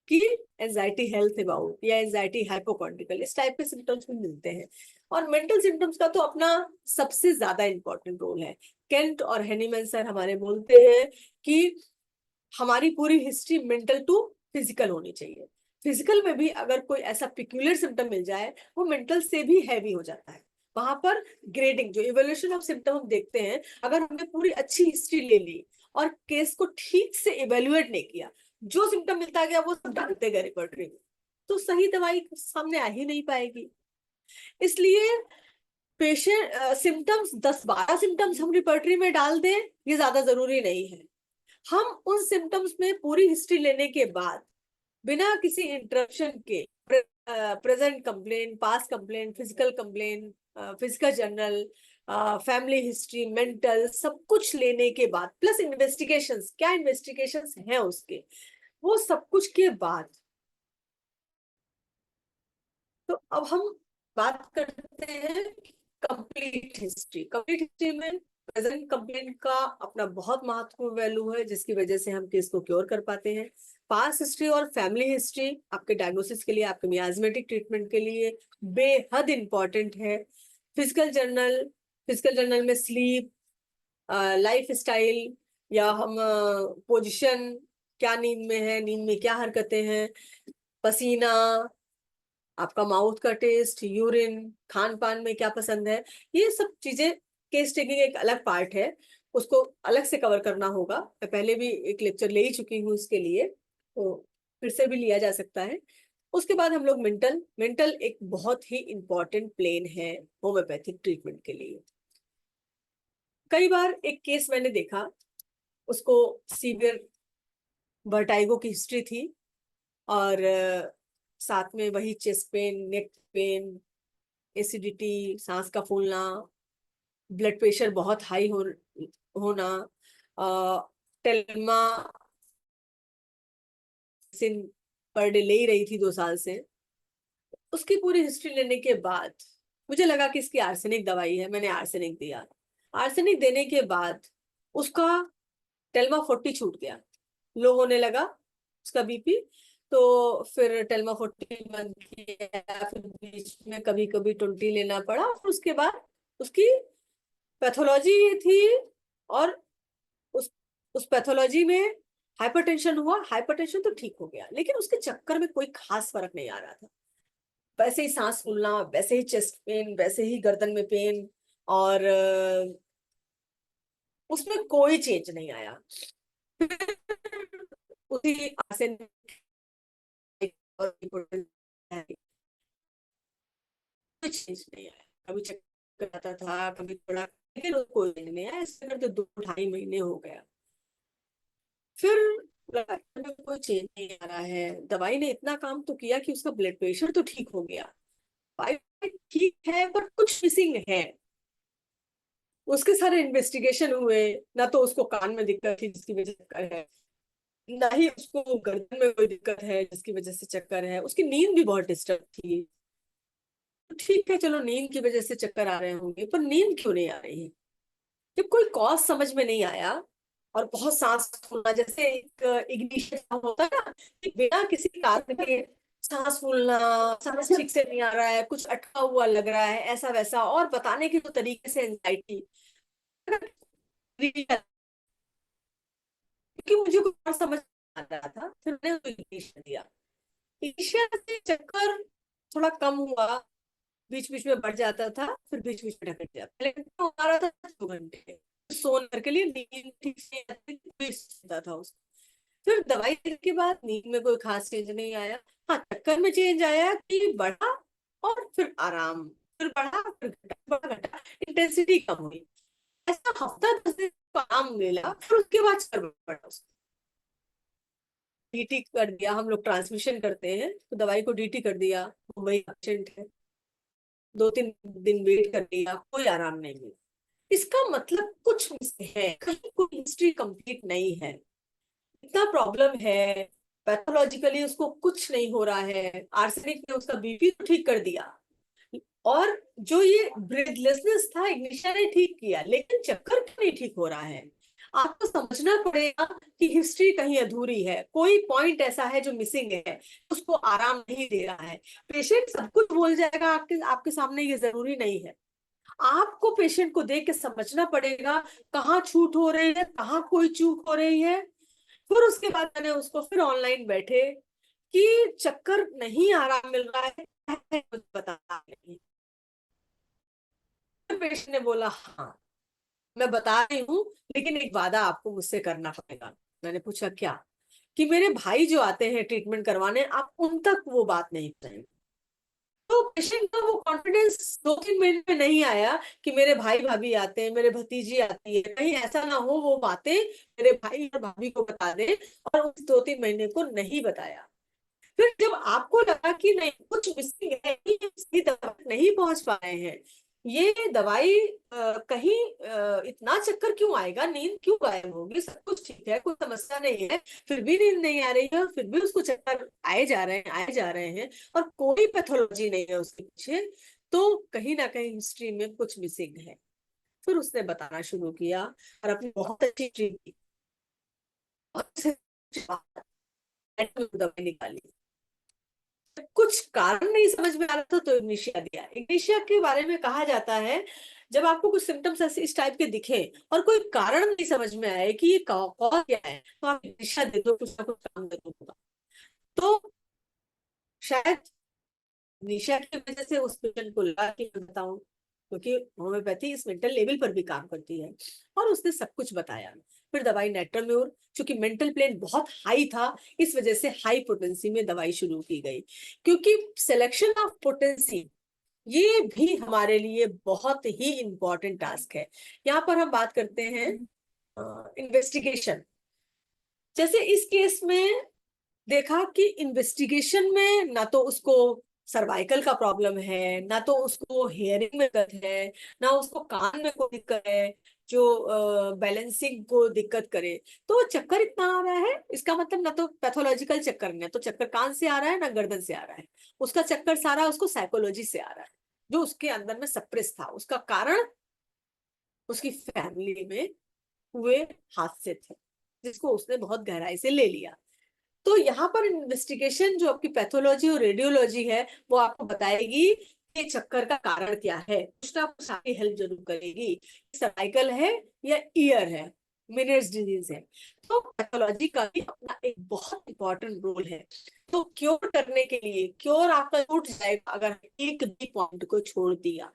कि एंजाइटी हेल्थ अबाउट या एंजाइटी हाइपोकॉन्ड्रिकल, इस टाइप के सिम्टम्स भी मिलते हैं। और मेंटल सिम्टम्स का तो अपना सबसे ज्यादा इंपॉर्टेंट रोल है। केंट और हेनीमैन सर हमारे बोलते हैं कि हमारी पूरी हिस्ट्री मेंटल टू फिजिकल होनी चाहिए। फिजिकल में भी अगर कोई ऐसा पिक्यूलर सिम्टम मिल जाए, वो मेंटल से भी हैवी हो जाता है। वहां पर ग्रेडिंग, जो इवोल्यूशन ऑफ सिम्टम हम देखते हैं, अगर हमने पूरी अच्छी हिस्ट्री ले ली और केस को ठीक से इवेल्युएट नहीं किया, जो सिम्टम मिलता गया वो सब डालते गए रिपोर्टरी में, तो सही दवाई सामने आ ही नहीं पाएगी। इसलिए पेशेंट सिम्टम्स 10-12 सिम्टम्स हम रिपोर्टरी में डाल दें, ये ज्यादा जरूरी नहीं है। हम उन सिम्टम्स में पूरी हिस्ट्री लेने के बाद बिना किसी इंटरप्शन के present complain, past complain, physical complain, physical journal, family history, mental, सब कुछ लेने के बाद प्लस इन्वेस्टिगेशंस, क्या इन्वेस्टिगेशंस हैं उसके, वो सब कुछ के बाद, तो अब हम बात करते हैं कंप्लीट हिस्ट्री। कंप्लीट हिस्ट्री में प्रेजेंट कंप्लेंट का अपना बहुत महत्वपूर्ण वैल्यू है, जिसकी वजह से हम केस को क्योर कर पाते हैं। पास्ट हिस्ट्री और फैमिली हिस्ट्री आपके डायग्नोसिस के लिए, आपके मियाज्मेटिक ट्रीटमेंट के लिए बेहद इंपॉर्टेंट है। फिजिकल जर्नल में स्लीप, लाइफ स्टाइल, या हम पोजीशन, क्या नींद में है, नींद में क्या हरकतें हैं, पसीना, आपका माउथ का टेस्ट, यूरिन, खान पान में क्या पसंद है, ये सब चीजें, केस टेकिंग एक अलग पार्ट है, उसको अलग से कवर करना होगा। मैं पहले भी एक लेक्चर ले ही चुकी हूँ इसके लिए, तो फिर से भी लिया जा सकता है। उसके बाद हम लोग मेंटल, मेंटल एक बहुत ही इंपॉर्टेंट प्लेन है होम्योपैथिक ट्रीटमेंट के लिए। कई बार एक केस मैंने देखा, उसको सीवियर वर्टाइगो की हिस्ट्री थी, और साथ में वही chest pain, neck pain, acidity, सांस का फूलना, ब्लड प्रेशर बहुत हाई होना, टेल्मा पर डे ले ही रही थी 2 साल से। उसकी पूरी हिस्ट्री लेने के बाद मुझे लगा कि इसकी आर्सेनिक दवाई है, मैंने आर्सेनिक दिया। आर्सेनिक देने के बाद उसका टेल्मा 40 छूट गया, लो होने लगा उसका बीपी। तो फिर टेल्मा 40 बंद किया, फिर बीच में कभी कभी 20 लेना पड़ा, और उसके बाद उसकी पैथोलॉजी ये थी, और उस उस पैथोलॉजी में हाइपरटेंशन हुआ। हाइपरटेंशन तो ठीक हो गया, लेकिन उसके चक्कर में कोई खास फर्क नहीं आ रहा था। वैसे ही सांस फूलना, वैसे ही चेस्ट पेन, वैसे ही गर्दन में पेन, और उसमें कोई चेंज नहीं आया। उसी आर्सेनिक कुछ चेंज नहीं आया, कभी चक्कर आता था, कभी थोड़ा, लेकिन कोई चेंज नहीं आया। इससे करके 2-2.5 महीने हो गया। फिर लगा कि कोई चेंज नहीं आ रहा है, दवाई ने इतना काम तो किया कि उसका ब्लड प्रेशर तो ठीक हो गया, पाइप ठीक है, पर कुछ मिसिंग है। उसके सारे इन्वेस्टिगेशन हुए, ना तो उसको कान में दिक्कत थी जिसकी वजह से चक्कर है, ना ही उसको गर्दन में कोई दिक्कत है जिसकी वजह से चक्कर है, उसकी नींद भी बहुत डिस्टर्ब थी। ठीक है, चलो नींद की वजह से चक्कर आ रहे होंगे, पर नींद क्यों नहीं आ रही है? जब कोई कॉज समझ में नहीं आया, और बहुत सांस फूलना, जैसे एक इग्निशन होता है ना, कि बिना किसी कारण के सांस फूलना, सांस ठीक से नहीं आ रहा है, कुछ अटका हुआ लग रहा है, ऐसा वैसा, और बताने के तो तरीके से एंजाइटी, क्योंकि मुझे कुछ और समझ आ रहा था, फिर मैंने उसको इग्निशन दिया। इग्निशन से चक्कर थोड़ा कम हुआ, बीच बीच में बढ़ जाता था, फिर बीच बीच में ढक जाता, पहले घंटा हो रहा था 2 घंटे, सोने के लिए नींद ठीक से आता था उसको। फिर दवाई देने के बाद नींद में कोई खास चेंज नहीं आया। हाँ, चक्कर में चेंज आया कि बढ़ा, और फिर आराम, फिर बढ़ा, फिर घटा, बढ़ा, घटा, इंटेंसिटी कम हुई। ऐसा हफ्ता 10 दिन का आराम मिला, फिर उसके बाद चक्कर बढ़ा। उसको डीटी कर दिया, हम लोग ट्रांसमिशन करते हैं, तो दवाई को डीटी कर दिया, मुंबई पेशेंट है, 2-3 दिन वेट कर लिया, कोई आराम नहीं मिला। इसका मतलब कुछ मिस है, कहीं कोई हिस्ट्री कंप्लीट नहीं है, इतना प्रॉब्लम है। पैथोलॉजिकली उसको कुछ नहीं हो रहा है, आर्सेनिक ने उसका बीपी तो ठीक कर दिया, और जो ये ब्रीथलेसनेस था, इग्निशन ने ठीक किया, लेकिन चक्कर क्यों नहीं ठीक हो रहा है? आपको समझना पड़ेगा कि हिस्ट्री कहीं अधूरी है, कोई पॉइंट ऐसा है जो मिसिंग है, उसको आराम नहीं दे रहा है। पेशेंट सब कुछ बोल जाएगा आपके आपके सामने, ये जरूरी नहीं है। आपको पेशेंट को देख के समझना पड़ेगा कहाँ छूट हो रही है, कहाँ कोई चूक हो रही है, फिर उसके बाद मैंने उसको फिर ऑनलाइन बैठे कि चक्कर नहीं आराम मिल रहा है, मुझे बता नहीं। पेशेंट ने बोला हाँ मैं बता रही हूँ, लेकिन एक वादा आपको मुझसे करना पड़ेगा। मैंने पूछा क्या? कि मेरे भाई जो आते हैं ट्रीटमेंट करवाने, आप उन तक वो बात नहीं पहुंचाएंगे। तो पेशेंट का वो कॉन्फिडेंस 2-3 महीने में नहीं आया कि मेरे भाई भाभी आते हैं, मेरे भतीजी आती है, कहीं ऐसा ना हो वो बातें मेरे भाई और भाभी को बता दे, और उस 2-3 महीने को नहीं बताया। फिर जब आपको लगा कि नहीं कुछ मिसिंग है, कि सही दवा नहीं पहुंच पा रहे हैं, ये दवाई कहीं इतना चक्कर क्यों आएगा, नींद क्यों गायब होगी, सब कुछ ठीक है, कोई समस्या नहीं है, फिर भी नींद नहीं आ रही है, फिर भी उसको चक्कर आए जा रहे हैं आए जा रहे हैं, और कोई पैथोलॉजी नहीं है उसके पीछे, तो कहीं ना कहीं हिस्ट्री में कुछ मिसिंग है। फिर उसने बताना शुरू किया और अपनी बहुत अच्छी ट्रीट की, और उसे दवाई निकाली। कुछ कारण नहीं समझ में आ रहा था तो इग्निशिया दिया। इग्निशिया के बारे में कहा जाता है, जब आपको कुछ सिम्टम्स ऐसे इस टाइप के दिखे और कोई कारण नहीं समझ में आए कि ये कॉज क्या है, तो आप इग्निशिया दे दो, कुछ ना कुछ काम जरूर होगा। तो शायद निशा की वजह से उस पेशेंट को लगा कि मैं बताऊं, क्योंकि होम्योपैथी इस मेंटल लेवल पर भी काम करती है, और उसने सब कुछ बताया। फिर दवाई नेट्राम्योर, चूंकि मेंटल प्लेन बहुत हाई था, इस वजह से हाई पोटेंसी में दवाई शुरू की गई, क्योंकि सिलेक्शन ऑफ पोटेंसी ये भी हमारे लिए बहुत ही इंपॉर्टेंट टास्क है। यहाँ पर हम बात करते हैं इन्वेस्टिगेशन। जैसे इस केस में देखा कि इन्वेस्टिगेशन में ना तो उसको सर्वाइकल का प्रॉब्लम है, ना तो उसको हेयरिंग में दिक्कत है, ना उसको कान में कोई दिक्कत है जो बैलेंसिंग को दिक्कत करे। तो चक्कर इतना आ रहा है, इसका मतलब ना तो पैथोलॉजिकल चक्कर में, तो चक्कर कान से आ रहा है ना गर्दन से आ रहा है, उसका चक्कर सारा उसको साइकोलॉजी से आ रहा है, जो उसके अंदर में सप्रेस था। उसका कारण उसकी फैमिली में हुए हादसे थे, जिसको उसने बहुत गहराई से ले लिया। तो यहाँ पर इन्वेस्टिगेशन जो आपकी पैथोलॉजी और रेडियोलॉजी है, वो आपको बताएगी कि चक्कर का कारण क्या है, कुछ ना कुछ आपकी हेल्प जरूर करेगी। सर्वाइकल है या ईयर है, मिनर्स डिजीज है, तो पैथोलॉजी का भी अपना एक बहुत इंपॉर्टेंट रोल है। तो क्योर करने के लिए, क्योर आपका टूट जाएगा अगर एक भी पॉइंट को छोड़ दिया,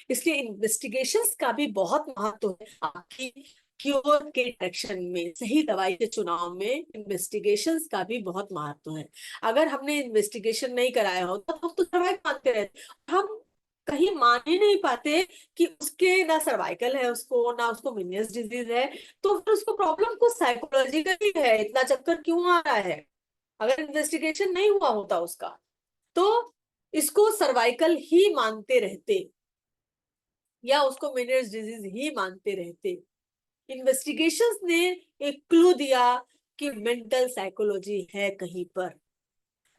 इसलिए इन्वेस्टिगेशंस का भी बहुत महत्व है आपकी क्योर के डायरेक्शन में। सही दवाई के चुनाव में इन्वेस्टिगेशंस का भी बहुत महत्व है। अगर हमने इन्वेस्टिगेशन नहीं कराया हो तो हम तो सर्वाइव मानते रहते, हम कहीं मान ही नहीं पाते कि उसके ना सर्वाइकल है, उसको ना उसको मिनियस डिजीज है, तो फिर उसको प्रॉब्लम कुछ साइकोलॉजिकली है, इतना चक्कर क्यों आ रहा है। अगर इन्वेस्टिगेशन नहीं हुआ होता उसका, तो इसको सर्वाइकल ही मानते रहते, या उसको मेनियर्स डिजीज ही मानते रहते। इन्वेस्टिगेशंस ने एक क्लू दिया कि मेंटल साइकोलॉजी है कहीं पर।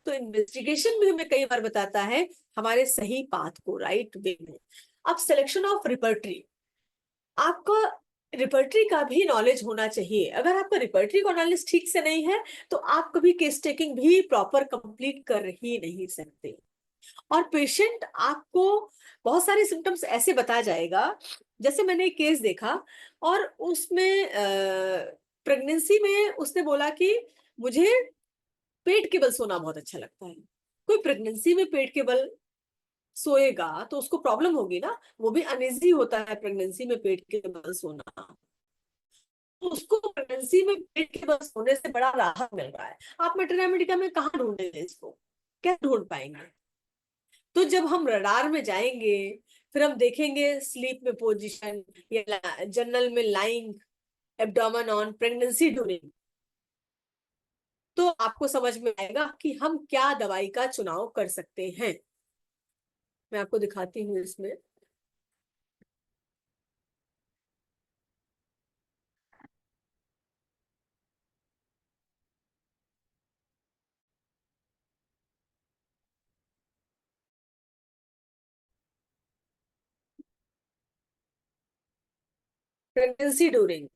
तो इन्वेस्टिगेशन भी हमें कई बार बताता है हमारे सही पाथ को, राइट वे में। अब सिलेक्शन ऑफ रिपर्टरी, आपका रिपर्टरी का भी नॉलेज होना चाहिए। अगर आपका रिपर्टरी का नॉलेज ठीक से नहीं है, तो आप कभी केस टेकिंग भी प्रॉपर कंप्लीट कर ही नहीं सकते। और पेशेंट आपको बहुत सारे सिम्टम्स ऐसे बता जाएगा, जैसे मैंने एक केस देखा, और उसमें प्रेगनेंसी में उसने बोला कि मुझे पेट के बल सोना बहुत अच्छा लगता है। कोई प्रेगनेंसी में पेट के बल सोएगा तो उसको प्रॉब्लम होगी ना, वो भी अनइजी होता है प्रेगनेंसी में पेट के बल सोना। तो उसको प्रेगनेंसी में पेट के बल सोने से बड़ा राहत मिल रहा है। आप मैटरनिटी में कहाँ ढूंढेंगे इसको, क्या ढूंढ पाएंगे? तो जब हम रडार में जाएंगे, फिर हम देखेंगे स्लीप में पोजीशन या जनरल में lying abdomen on pregnancy during, तो आपको समझ में आएगा कि हम क्या दवाई का चुनाव कर सकते हैं। मैं आपको दिखाती हूँ इसमें। प्रेगनेंसी ड्यूरिंग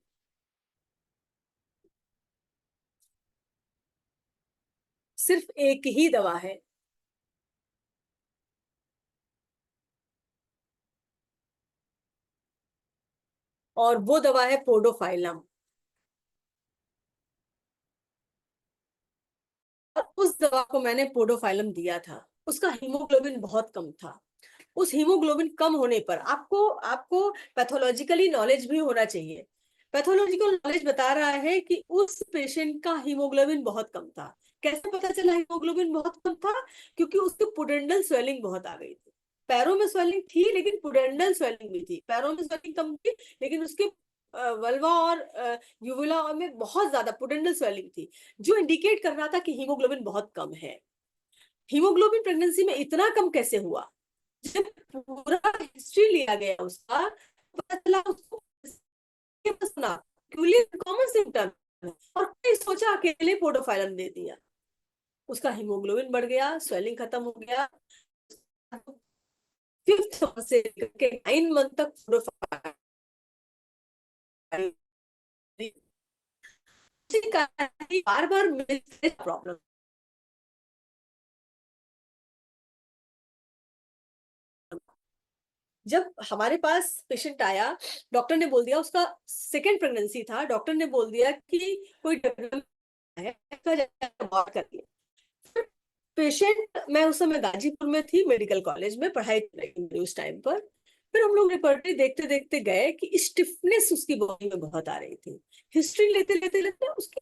सिर्फ एक ही दवा है, और वो दवा है पोडोफाइलम। उस दवा को मैंने पोडोफाइलम दिया था, उसका हीमोग्लोबिन बहुत कम था। उस हीमोग्लोबिन कम होने पर आपको आपको पैथोलॉजिकली नॉलेज भी होना चाहिए। पैथोलॉजिकल नॉलेज बता रहा है कि उस पेशेंट का हीमोग्लोबिन बहुत कम था। कैसे पता चला हीमोग्लोबिन बहुत कम था? क्योंकि उसके पुडेंडल स्वेलिंग बहुत आ गई थी। पैरों में स्वेलिंग थी लेकिन पुडेंडल स्वेलिंग भी थी। पैरों में स्वेलिंग कम थी लेकिन उसके वल्वा और यूवुला में बहुत ज्यादा पुडेंडल स्वेलिंग थी, जो इंडिकेट कर रहा था कि हीमोग्लोबिन बहुत कम है। हीमोग्लोबिन प्रेगनेंसी में इतना कम कैसे हुआ? जब पूरा हिस्ट्री लिया गया उसका, पता चला उसको सुना कॉमन सिम्टम, और कोई सोचा अकेले पोडोफाइलम दे दिया, उसका हीमोग्लोबिन बढ़ गया, स्वेलिंग खत्म हो गया। 5th मंथ से लेकर 9 मंथ तक पोडोफाइलम बार बार प्रॉब्लम। जब हमारे पास पेशेंट आया, डॉक्टर ने बोल दिया उसका सेकेंड प्रेगनेंसी था, डॉक्टर ने बोल दिया कि कोई डेवलपमेंट है, अबॉर्ट कर दिया। पेशेंट, मैं उस समय गाजीपुर में थी, मेडिकल कॉलेज में पढ़ाई कर रही थी उस टाइम पर। फिर हम लोग रिपोर्टरी देखते देखते गए कि स्टिफनेस उसकी बॉडी में बहुत आ रही थी। हिस्ट्री लेते लेते लेते उसकी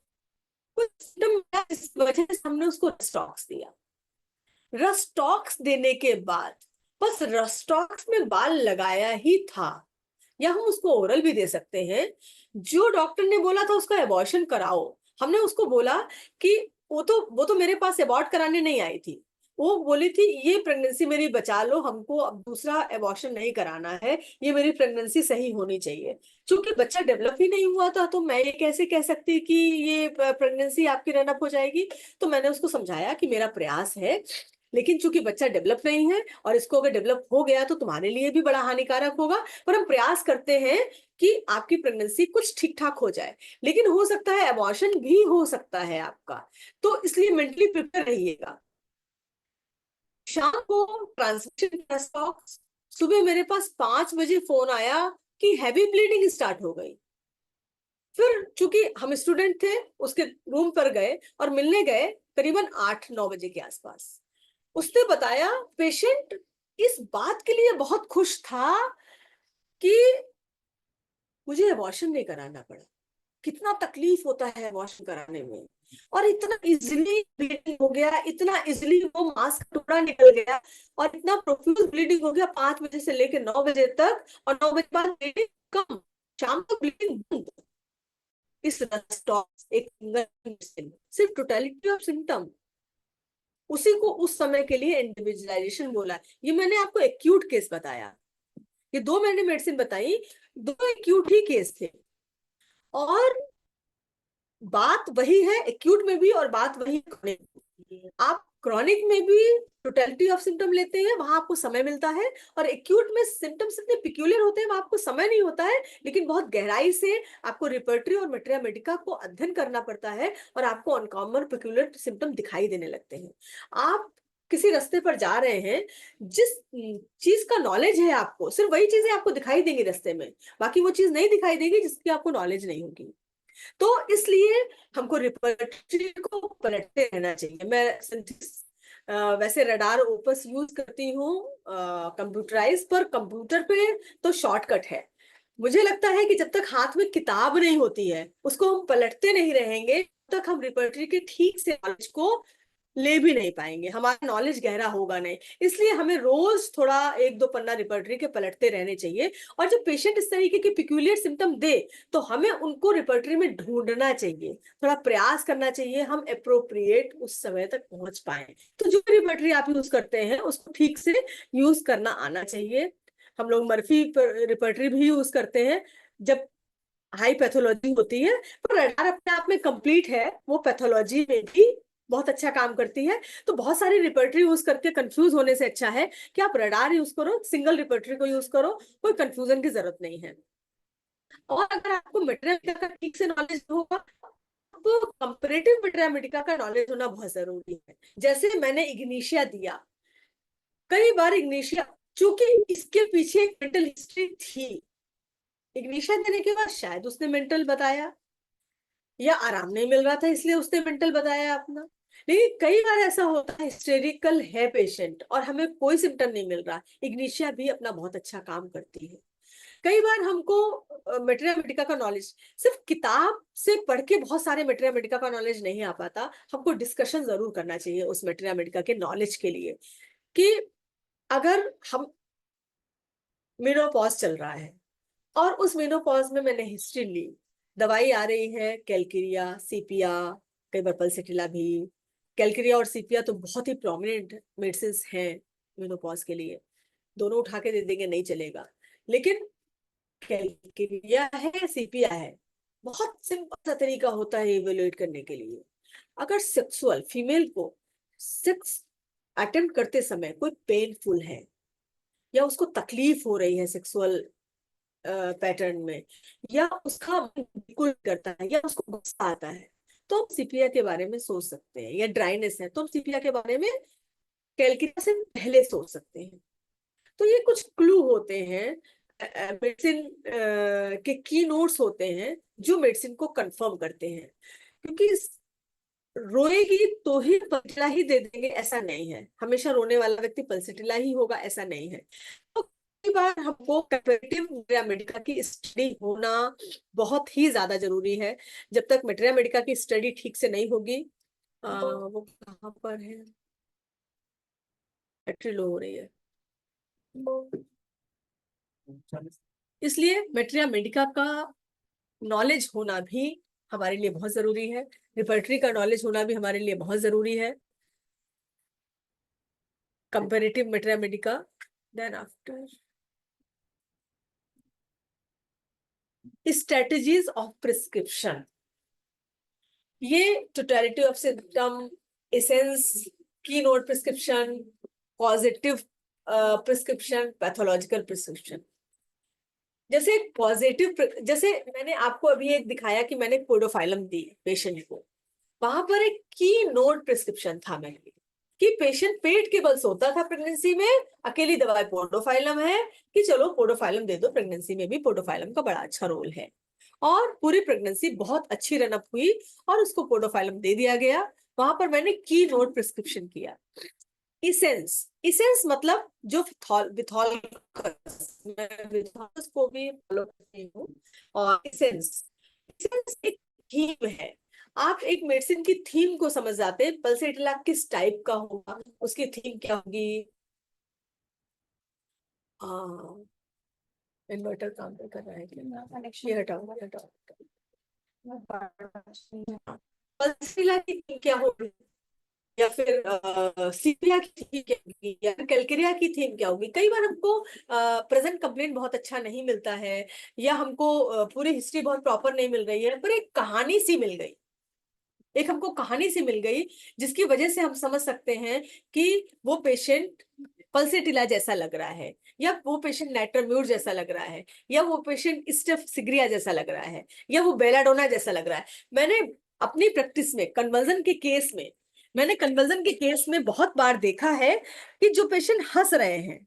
कुछ सिम्टम मिला, इस वजह से हमने उसको रस्टॉक्स दिया। रस्टॉक्स देने के बाद बस रस्टॉक्स में बाल लगाया ही था, या हम उसको ओरल भी दे सकते हैं। जो डॉक्टर ने बोला था उसका एबॉर्शन कराओ, हमने उसको बोला कि वो तो मेरे पास एबॉर्ट कराने नहीं आई थी, वो बोली थी ये प्रेगनेंसी मेरी बचा लो, हमको अब दूसरा एबॉर्शन नहीं कराना है, ये मेरी प्रेगनेंसी सही होनी चाहिए। क्योंकि बच्चा डेवलप ही नहीं हुआ था तो मैं ये कैसे कह सकती कि ये प्रेगनेंसी आपकी रन अप हो जाएगी। तो मैंने उसको समझाया कि मेरा प्रयास है, लेकिन चूंकि बच्चा डेवलप नहीं है और इसको अगर डेवलप हो गया तो तुम्हारे लिए भी बड़ा हानिकारक होगा, पर हम प्रयास करते हैं कि आपकी प्रेगनेंसी कुछ ठीक ठाक हो जाए, लेकिन हो सकता है अबॉर्शन भी हो सकता है आपका, तो इसलिए मेंटली प्रिपेयर रहिएगा। शाम को ट्रांसमिशन का स्टॉक, सुबह मेरे पास 5 बजे फोन आया कि हैवी ब्लीडिंग स्टार्ट हो गई। फिर चूंकि हम स्टूडेंट थे, उसके रूम पर गए और मिलने गए करीबन 8-9 बजे के आसपास। उसने बताया पेशेंट इस बात के लिए बहुत खुश था कि मुझे अबॉर्शन नहीं कराना पड़ा। कितना तकलीफ होता है अबॉर्शन कराने में, और इतना इजिली ब्लीडिंग हो गया, इतना इजिली वो मांस का टुकड़ा निकल गया, और इतना प्रोफ्यूज ब्लीडिंग हो गया 5 बजे से लेकर 9 बजे तक, और 9 बजे बाद ब्लीडिंग कम, शाम तक ब्लीडिंग बंद। इस रस्टॉक्स एक सिंगल मेडिसिन, सिर्फ टोटलिटी ऑफ सिम्टम, उसी को उस समय के लिए इंडिविजुअलाइजेशन बोला। ये मैंने आपको एक्यूट केस बताया, ये 2 मैंने मेडिसिन बताई, 2 एक्यूट ही केस थे, और बात वही है एक्यूट में भी और बात वही क्रॉनिक में। आप क्रॉनिक में भी टोटलिटी ऑफ सिम्टम लेते हैं, वहां आपको समय मिलता है, और एक्यूट में सिम्टम्स इतने पिक्यूलियर होते हैं वहां आपको समय नहीं होता है, लेकिन बहुत गहराई से आपको रिपर्टरी और मेटेरिया मेडिका को अध्ययन करना पड़ता है, और आपको अनकॉमन पिक्यूलियर सिम्टम दिखाई देने लगते हैं। आप किसी रास्ते पर जा रहे हैं, जिस चीज का नॉलेज है आपको, सिर्फ वही चीजें आपको दिखाई देंगी रास्ते में, बाकी वो चीज नहीं दिखाई देगी जिसकी आपको नॉलेज नहीं होगी। तो इसलिए हमको रिपर्टरी को पलटते रहना चाहिए। मैं वैसे रडार ओपस यूज करती हूँ कंप्यूटराइज पर, कंप्यूटर पे तो शॉर्टकट है। मुझे लगता है कि जब तक हाथ में किताब नहीं होती है, उसको हम पलटते नहीं रहेंगे, तब तक हम रिपर्टरी के ठीक से नॉलेज को ले भी नहीं पाएंगे, हमारा नॉलेज गहरा होगा नहीं। इसलिए हमें रोज थोड़ा 1-2 पन्ना रिपर्टरी के पलटते रहने चाहिए, और जब पेशेंट इस तरीके के पिक्यूलियर सिम्टम दे तो हमें उनको रिपर्टरी में ढूंढना चाहिए, थोड़ा प्रयास करना चाहिए, हम अप्रोप्रिएट उस समय तक पहुंच पाए। तो जो रिपर्टरी आप यूज करते हैं उसको ठीक से यूज करना आना चाहिए। हम लोग मर्फी रिपर्टरी भी यूज करते हैं जब हाई पैथोलॉजी होती है, पर रडार अपने आप में कंप्लीट है, वो पैथोलॉजी में भी बहुत अच्छा काम करती है। तो बहुत सारी रिपर्टरी यूज करके कंफ्यूज होने से अच्छा है कि आप रडार यूज करो, सिंगल रिपर्टरी को यूज करो, कोई कंफ्यूजन की जरूरत नहीं है। और अगर आपको मेटेरिया का ठीक से नॉलेज होगा तो कंपैरेटिव मेटेरिया का नॉलेज होना बहुत जरूरी है। जैसे मैंने इग्निशिया दिया, कई बार इग्निशिया, चूंकि इसके पीछे एक मेंटल हिस्ट्री थी, इग्निशिया देने के बाद शायद उसने मेंटल बताया, या आराम नहीं मिल रहा था इसलिए उसने मेंटल बताया अपना, लेकिन कई बार ऐसा होता है हिस्टेरिकल है पेशेंट और हमें कोई सिम्टम नहीं मिल रहा। इग्निशिया भी अपना बहुत अच्छा काम करती है। कई बार हमको मेटेरिया मेडिका का नॉलेज सिर्फ किताब से पढ़ के बहुत सारे मेटेरिया मेडिका का नॉलेज नहीं आ पाता। हमको डिस्कशन जरूर करना चाहिए उस मेटेरिया मेडिका के नॉलेज के लिए, कि अगर हम मेनोपॉज चल रहा है और उस मेनोपॉज में मैंने हिस्ट्री ली, दवाई आ रही है कैलकेरिया, सीपिया, कई बार पल्सेटिला भी। कैलकेरिया और सीपिया तो बहुत ही प्रोमिनेंट मेडिसिन हैं मेनोपॉज के लिए, दोनों उठा के दे देंगे नहीं चलेगा। लेकिन कैलकेरिया है, सीपिया है, बहुत सिंपल सा तरीका होता है इवेल्युएट करने के लिए। अगर सेक्सुअल फीमेल को सेक्स अटेम्प्ट करते समय कोई पेनफुल है या उसको तकलीफ हो रही है सेक्सुअल पैटर्न में, या उसका मन बिल्कुल करता है या उसको गुस्सा आता है, तो हम सीपिया के बारे में सोच सकते हैं। या ड्राइनेस है तो हम सीपिया के बारे में कैलकेरिया से पहले सोच सकते हैं। तो ये कुछ क्लू होते हैं, मेडिसिन के की नोट्स होते हैं जो मेडिसिन को कंफर्म करते हैं। क्योंकि रोएगी तो ही पल्सिटिला ही दे देंगे ऐसा नहीं है, हमेशा रोने वाला व्यक्ति पल्सिटिला ही होगा ऐसा नहीं है। तो कई बार हमको कंपैरेटिव मेटेरिया मेडिका की स्टडी होना बहुत ही ज्यादा जरूरी है। जब तक मेटेरिया मेडिका की स्टडी ठीक से नहीं होगी, वो कहाँ पर है, बैटरी लो हो रही है, इसलिए मेटेरिया मेडिका का नॉलेज होना भी हमारे लिए बहुत जरूरी है। रिपर्टरी का नॉलेज होना भी हमारे लिए बहुत जरूरी है। Comparative materia medica, then after strategies of prescription, ये totality of symptom, essence, keynote prescription, positive prescription, pathological prescription. जैसे पॉजिटिव, जैसे मैंने आपको अभी एक दिखाया कि मैंने पोडोफाइलम दी पेशेंट को, वहां पर एक की नोट प्रिस्क्रिप्शन था मैंने, कि पेशेंट पेट के बल सोता था प्रेगनेंसी में, अकेली दवाई पोडोफाइलम है, कि चलो पोडोफाइलम दे दो, प्रेगनेंसी में भी पोडोफाइलम का बड़ा अच्छा रोल है। और पूरी प्रेगनेंसी बहुत अच्छी रनअप हुई और उसको पोडोफाइलम दे दिया गया। वहां पर मैंने की नोट प्रिस्क्रिप्शन किया। इसेंस, इसेंस मतलब जो विथॉलकस, मैं विथॉलकस को भी फॉलो करती हूँ। और इसेंस, इसेंस एक थीम है। आप एक मेडिसिन की थीम को समझ जाते हैं, पल्सेटिला किस टाइप का होगा, उसकी थीम क्या होगी। इन्वर्टर काम नहीं कर रहा है क्या, ये हटाओ ये हटाओ। पल्सेटिला की थीम क्या होगी, या फिर सीपिया की थीम क्या होगी, या फिर कैलकेरिया की थीम क्या होगी। कई बार हमको प्रेजेंट कंप्लेंट बहुत अच्छा नहीं मिलता है, या हमको पूरी हिस्ट्री बहुत प्रॉपर नहीं मिल रही है, पर एक कहानी सी मिल गई, एक हमको कहानी सी मिल गई, जिसकी वजह से हम समझ सकते हैं कि वो पेशेंट पल्सेटिला जैसा लग रहा है, या वो पेशेंट नाइट्रोम्यूर जैसा लग रहा है, या वो पेशेंट स्टेफ सिग्रिया जैसा लग रहा है, या वो बेलाडोना जैसा लग रहा है। मैंने अपनी प्रैक्टिस में कन्वर्जन के केस में, मैंने कन्वर्जन के केस में बहुत बार देखा है कि जो पेशेंट हंस रहे हैं,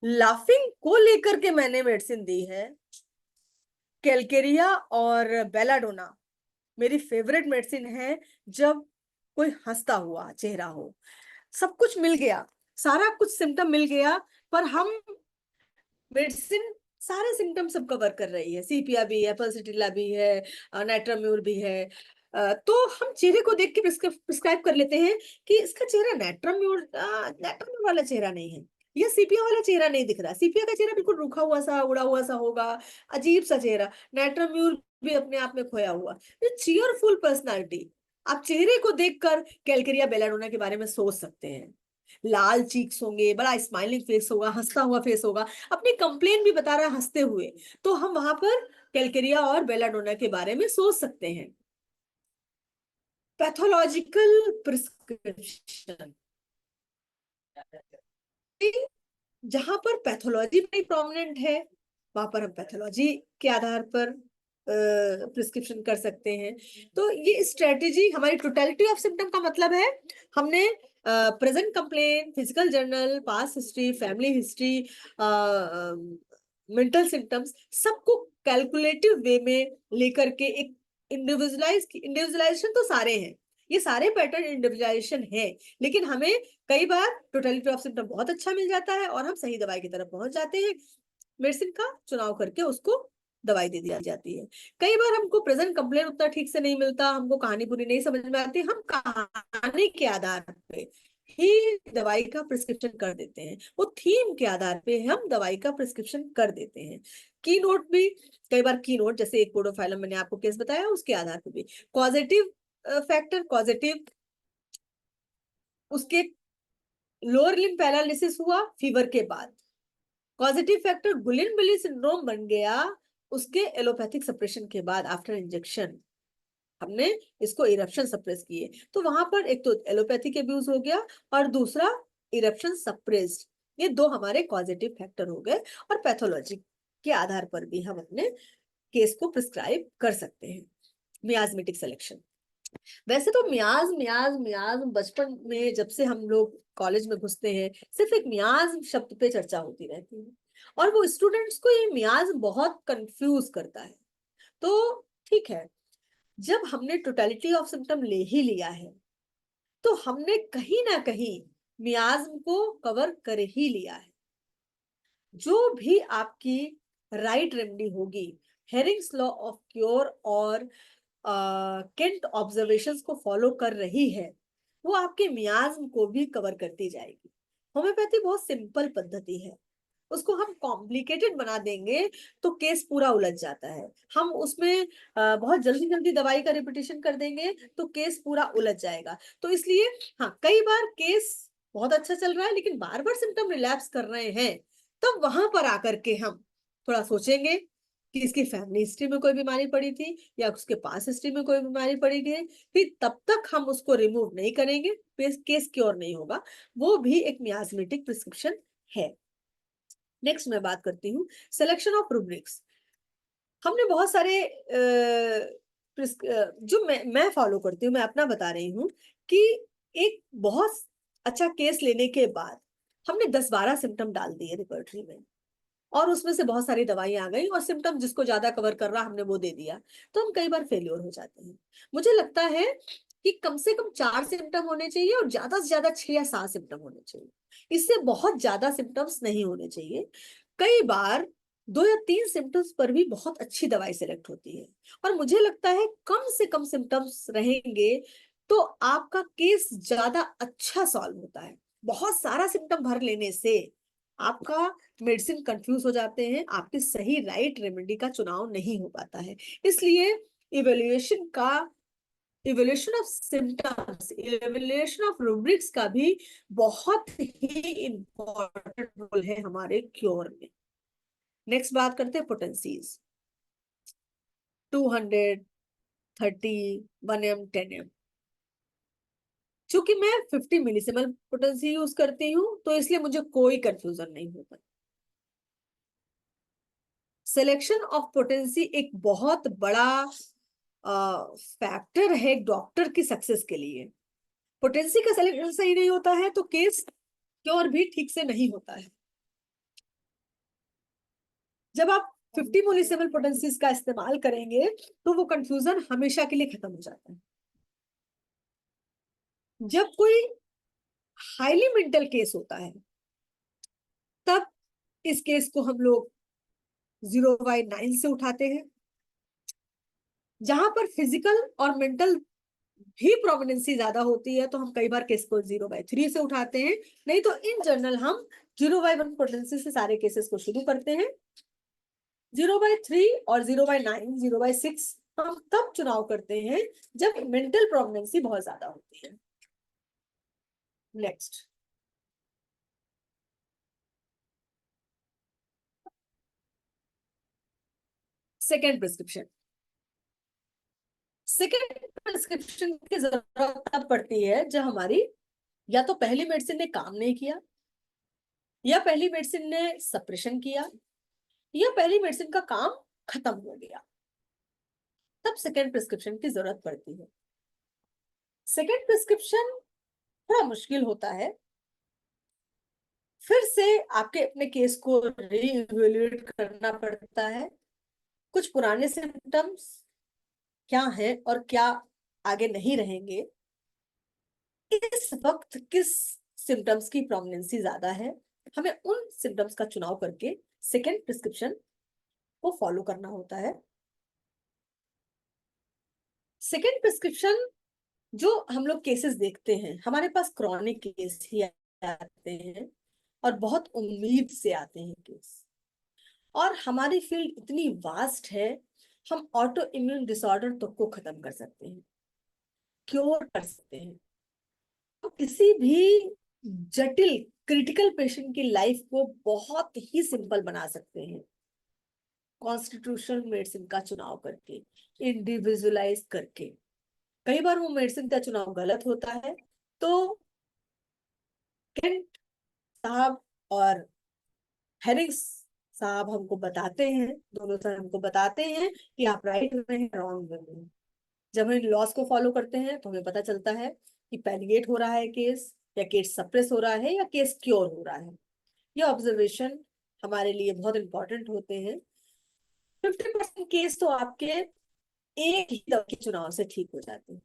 लाफिंग को लेकर के मैंने मेडिसिन दी है। कैलकेरिया और बेलाडोना मेरी फेवरेट मेडिसिन है जब कोई हंसता हुआ चेहरा हो। सब कुछ मिल गया, सारा कुछ सिम्टम मिल गया, पर हम मेडिसिन सारे सिम्टम सब कवर कर रही है, सीपिया भी है, पल्सिटिला भी है, नाइट्राम्यूर भी है। तो हम चेहरे को देख के प्रिस्क्राइब कर लेते हैं कि इसका चेहरा नाइट्राम्यूर वाला चेहरा नहीं है, या सीपिया वाला चेहरा नहीं दिख रहा। सीपिया का चेहरा बिल्कुल रूखा हुआ सा, उड़ा हुआ सा होगा, अजीब सा चेहरा। नाइट्राम्यूर भी अपने आप में खोया हुआ, ये चीयरफुल पर्सनालिटी। आप चेहरे को देखकर कैलकेरिया बेलाडोना के बारे में सोच सकते हैं। लाल चीक्स होंगे, बड़ा स्माइलिंग फेस होगा, हंसता हुआ फेस होगा, अपनी कंप्लेन भी बता रहा है हंसते हुए, तो हम वहां पर कैलकेरिया और बेलाडोना के बारे में सोच सकते हैं। पैथोलॉजिकल प्रिस्क्रिप्शन, जहां पर पैथोलॉजी बड़ी प्रोमिनेंट है, वहां पर हम पैथोलॉजी के आधार पर प्रिस्क्रिप्शन कर सकते हैं। तो ये स्ट्रेटेजी हमारी टोटलिटी ऑफ सिम्टम का मतलब है, हमने present complain, physical journal, past history, family history, mental symptoms, सबको कैलकुलेटिव वे में लेकर के एक इंडिविजुअलाइजेशन तो सारे हैं, ये सारे पैटर्न इंडिविजुअलाइजेशन है, लेकिन हमें कई बार टोटलिटी ऑफ सिम्टम बहुत अच्छा मिल जाता है और हम सही दवाई की तरफ पहुंच जाते हैं। मेडिसिन का चुनाव करके उसको दवाई दे दी जाती है। कई बार हमको प्रेजेंट कंप्लेन उतना ठीक से नहीं मिलता, हमको कहानी पूरी नहीं समझ में आती, हम कहानी के आधार पे ही दवाई का प्रिस्क्रिप्शन कर देते हैं, वो थीम के आधार पे हम दवाई का प्रिस्क्रिप्शन कर देते हैं। की नोट भी कई बार, की नोट जैसे एक पोडोफाइलम मैंने आपको केस बताया, उसके आधार पे भी कॉजेटिव फैक्टर, कॉजेटिव उसके लोअर लिम्ब पैरालिसिस हुआ फीवर के बाद, कॉजेटिव फैक्टर गुलिन-विली सिंड्रोम बन गया उसके एलोपैथिक सप्रेशन के बाद, आफ्टर इंजेक्शन हमने इसको इरप्शन सप्रेस किए, तो वहां पर एक तो एलोपैथिक अब्यूज हो गया और दूसरा इरप्शन सप्रेस्ड। ये दो हमारे कॉजेटिव फैक्टर हो गए और पैथोलॉजी के आधार पर भी हम अपने केस को प्रिस्क्राइब कर सकते हैं। मियाज्मेटिक सिलेक्शन, वैसे तो मियाज मियाज मियाज बचपन में जब से हम लोग कॉलेज में घुसते हैं सिर्फ एक मियाज शब्द पे चर्चा होती रहती है और वो स्टूडेंट्स को ये मियाज बहुत कंफ्यूज करता है। तो ठीक है, जब हमने टोटलिटी ऑफ सिम्टम ले ही लिया है तो हमने कहीं ना कहीं मियाज्म को कवर कर ही लिया है। जो भी आपकी राइट रेमेडी होगी, हेरिंग्स लॉ ऑफ क्योर और केंट ऑब्जर्वेशंस को फॉलो कर रही है, वो आपके मियाज्म को भी कवर करती जाएगी। होम्योपैथी बहुत सिंपल पद्धति है, उसको हम कॉम्प्लिकेटेड बना देंगे तो केस पूरा उलझ जाता है। हम उसमें बहुत जल्दी जल्दी दवाई का रिपीटेशन कर देंगे तो केस पूरा उलझ जाएगा। तो इसलिए हाँ, कई बार केस बहुत अच्छा चल रहा है लेकिन बार बार सिम्टम रिलैप्स कर रहे हैं, तब वहां पर आकर के हम थोड़ा सोचेंगे कि इसकी फैमिली हिस्ट्री में कोई बीमारी पड़ी थी या उसके पास हिस्ट्री में कोई बीमारी पड़ी थी, फिर तब तक हम उसको रिमूव नहीं करेंगे, केस क्योर नहीं होगा। वो भी एक मियाज्मेटिक प्रिस्क्रिप्शन है। नेक्स्ट मैं बात करती हूँ सिलेक्शन ऑफ रूब्रिक्स। हमने बहुत सारे जो मैं फॉलो करती हूँ, मैं अपना बता रही हूँ कि एक बहुत अच्छा केस लेने के बाद हमने 10-12 सिम्टम डाल दिए रिपर्टरी में और उसमें से बहुत सारी दवाइयां आ गई और सिम्टम जिसको ज्यादा कवर कर रहा हमने वो दे दिया, तो हम कई बार फेल्योर हो जाते हैं। मुझे लगता है कि कम से कम 4 सिम्टम होने चाहिए और ज्यादा से ज्यादा 6 या 7 सिम्टम होने चाहिए, इससे बहुत ज्यादा सिम्टम्स नहीं होने चाहिए। कई बार 2 या 3 सिम्टम्स पर भी बहुत अच्छी दवाई सिलेक्ट होती है और मुझे लगता है कम से कम सिम्टम्स रहेंगे तो आपका केस ज्यादा अच्छा सॉल्व होता है। बहुत सारा सिम्टम भर लेने से आपका मेडिसिन कंफ्यूज हो जाते हैं, आपकी सही राइट रेमेडी का चुनाव नहीं हो पाता है। इसलिए evolution of symptoms, evolution of rubrics का भी बहुत ही इंपॉर्टेंट रोल है हमारे क्योर में। नेक्स्ट बात करते हैं पोटेंसीज, 200, 30, 1M, 10M। चूंकि मैं 50 मिलीसिमल पोटेंसी यूज करती हूँ तो इसलिए मुझे कोई कंफ्यूजन नहीं होता। सिलेक्शन ऑफ पोटेंसी एक बहुत बड़ा फैक्टर है एक डॉक्टर की सक्सेस के लिए। पोटेंसी का सिलेक्शन सही नहीं होता है तो केस क्योर भी ठीक से नहीं होता है। जब आप 50 मिलीसिमल पोटेंसीज का इस्तेमाल करेंगे तो वो कंफ्यूजन हमेशा के लिए खत्म हो जाता है। जब कोई हाईली मेंटल केस होता है तब इस केस को हम लोग 0/9 से उठाते हैं। जहां पर फिजिकल और मेंटल भी प्रोमिनेंसी ज्यादा होती है तो हम कई बार केस को 0/3 से उठाते हैं, नहीं तो इन जनरल हम 0/1 पोटेंसी से सारे केसेस को शुरू करते हैं। 0/3 और 0/9, 0/6 हम तब चुनाव करते हैं जब मेंटल प्रोमिनेंसी बहुत ज्यादा होती है। Next, second prescription. Second prescription की जरूरत तब पड़ती है जब हमारी या तो पहली मेडिसिन ने काम नहीं किया, या पहली मेडिसिन ने सप्रेशन किया, या पहली मेडिसिन का काम खत्म हो गया, तब सेकेंड प्रिस्क्रिप्शन की जरूरत पड़ती है। सेकेंड प्रिस्क्रिप्शन थोड़ा मुश्किल होता है, फिर से आपके अपने केस को रीइवैल्यूएट करना पड़ता है। कुछ पुराने सिम्टम्स क्या है और क्या आगे नहीं रहेंगे, इस वक्त किस सिम्टम्स की प्रोमिनेंसी ज्यादा है, हमें उन सिम्टम्स का चुनाव करके सेकेंड प्रिस्क्रिप्शन को फॉलो करना होता है। सेकेंड प्रिस्क्रिप्शन जो हम लोग केसेस देखते हैं, हमारे पास क्रॉनिक केस ही आते हैं और बहुत उम्मीद से आते हैं केस। और हमारी फील्ड इतनी वास्ट है, हम ऑटो इम्यून डिसऑर्डर तक को खत्म कर सकते हैं, क्योर कर सकते हैं। तो किसी भी जटिल क्रिटिकल पेशेंट की लाइफ को बहुत ही सिंपल बना सकते हैं कॉन्स्टिट्यूशनल मेडिसिन का चुनाव करके, इंडिविजुअलाइज करके। कई बार वो मेडिसिन का चुनाव गलत होता है, तो केंट साहब और हेरिंग्स साहब हमको बताते हैं, दोनों साहब हमको बताते हैं कि आप राइट में हैं, रॉन्ग में हैं। जब हम लॉस को फॉलो करते हैं तो हमें पता चलता है कि पैलिएट हो रहा है केस, या केस सप्रेस हो रहा है, या केस क्योर हो रहा है। ये ऑब्जर्वेशन हमारे लिए बहुत इंपॉर्टेंट होते हैं। 50% केस तो आपके एक ही दवा के चुनाव से ठीक हो जाते हैं।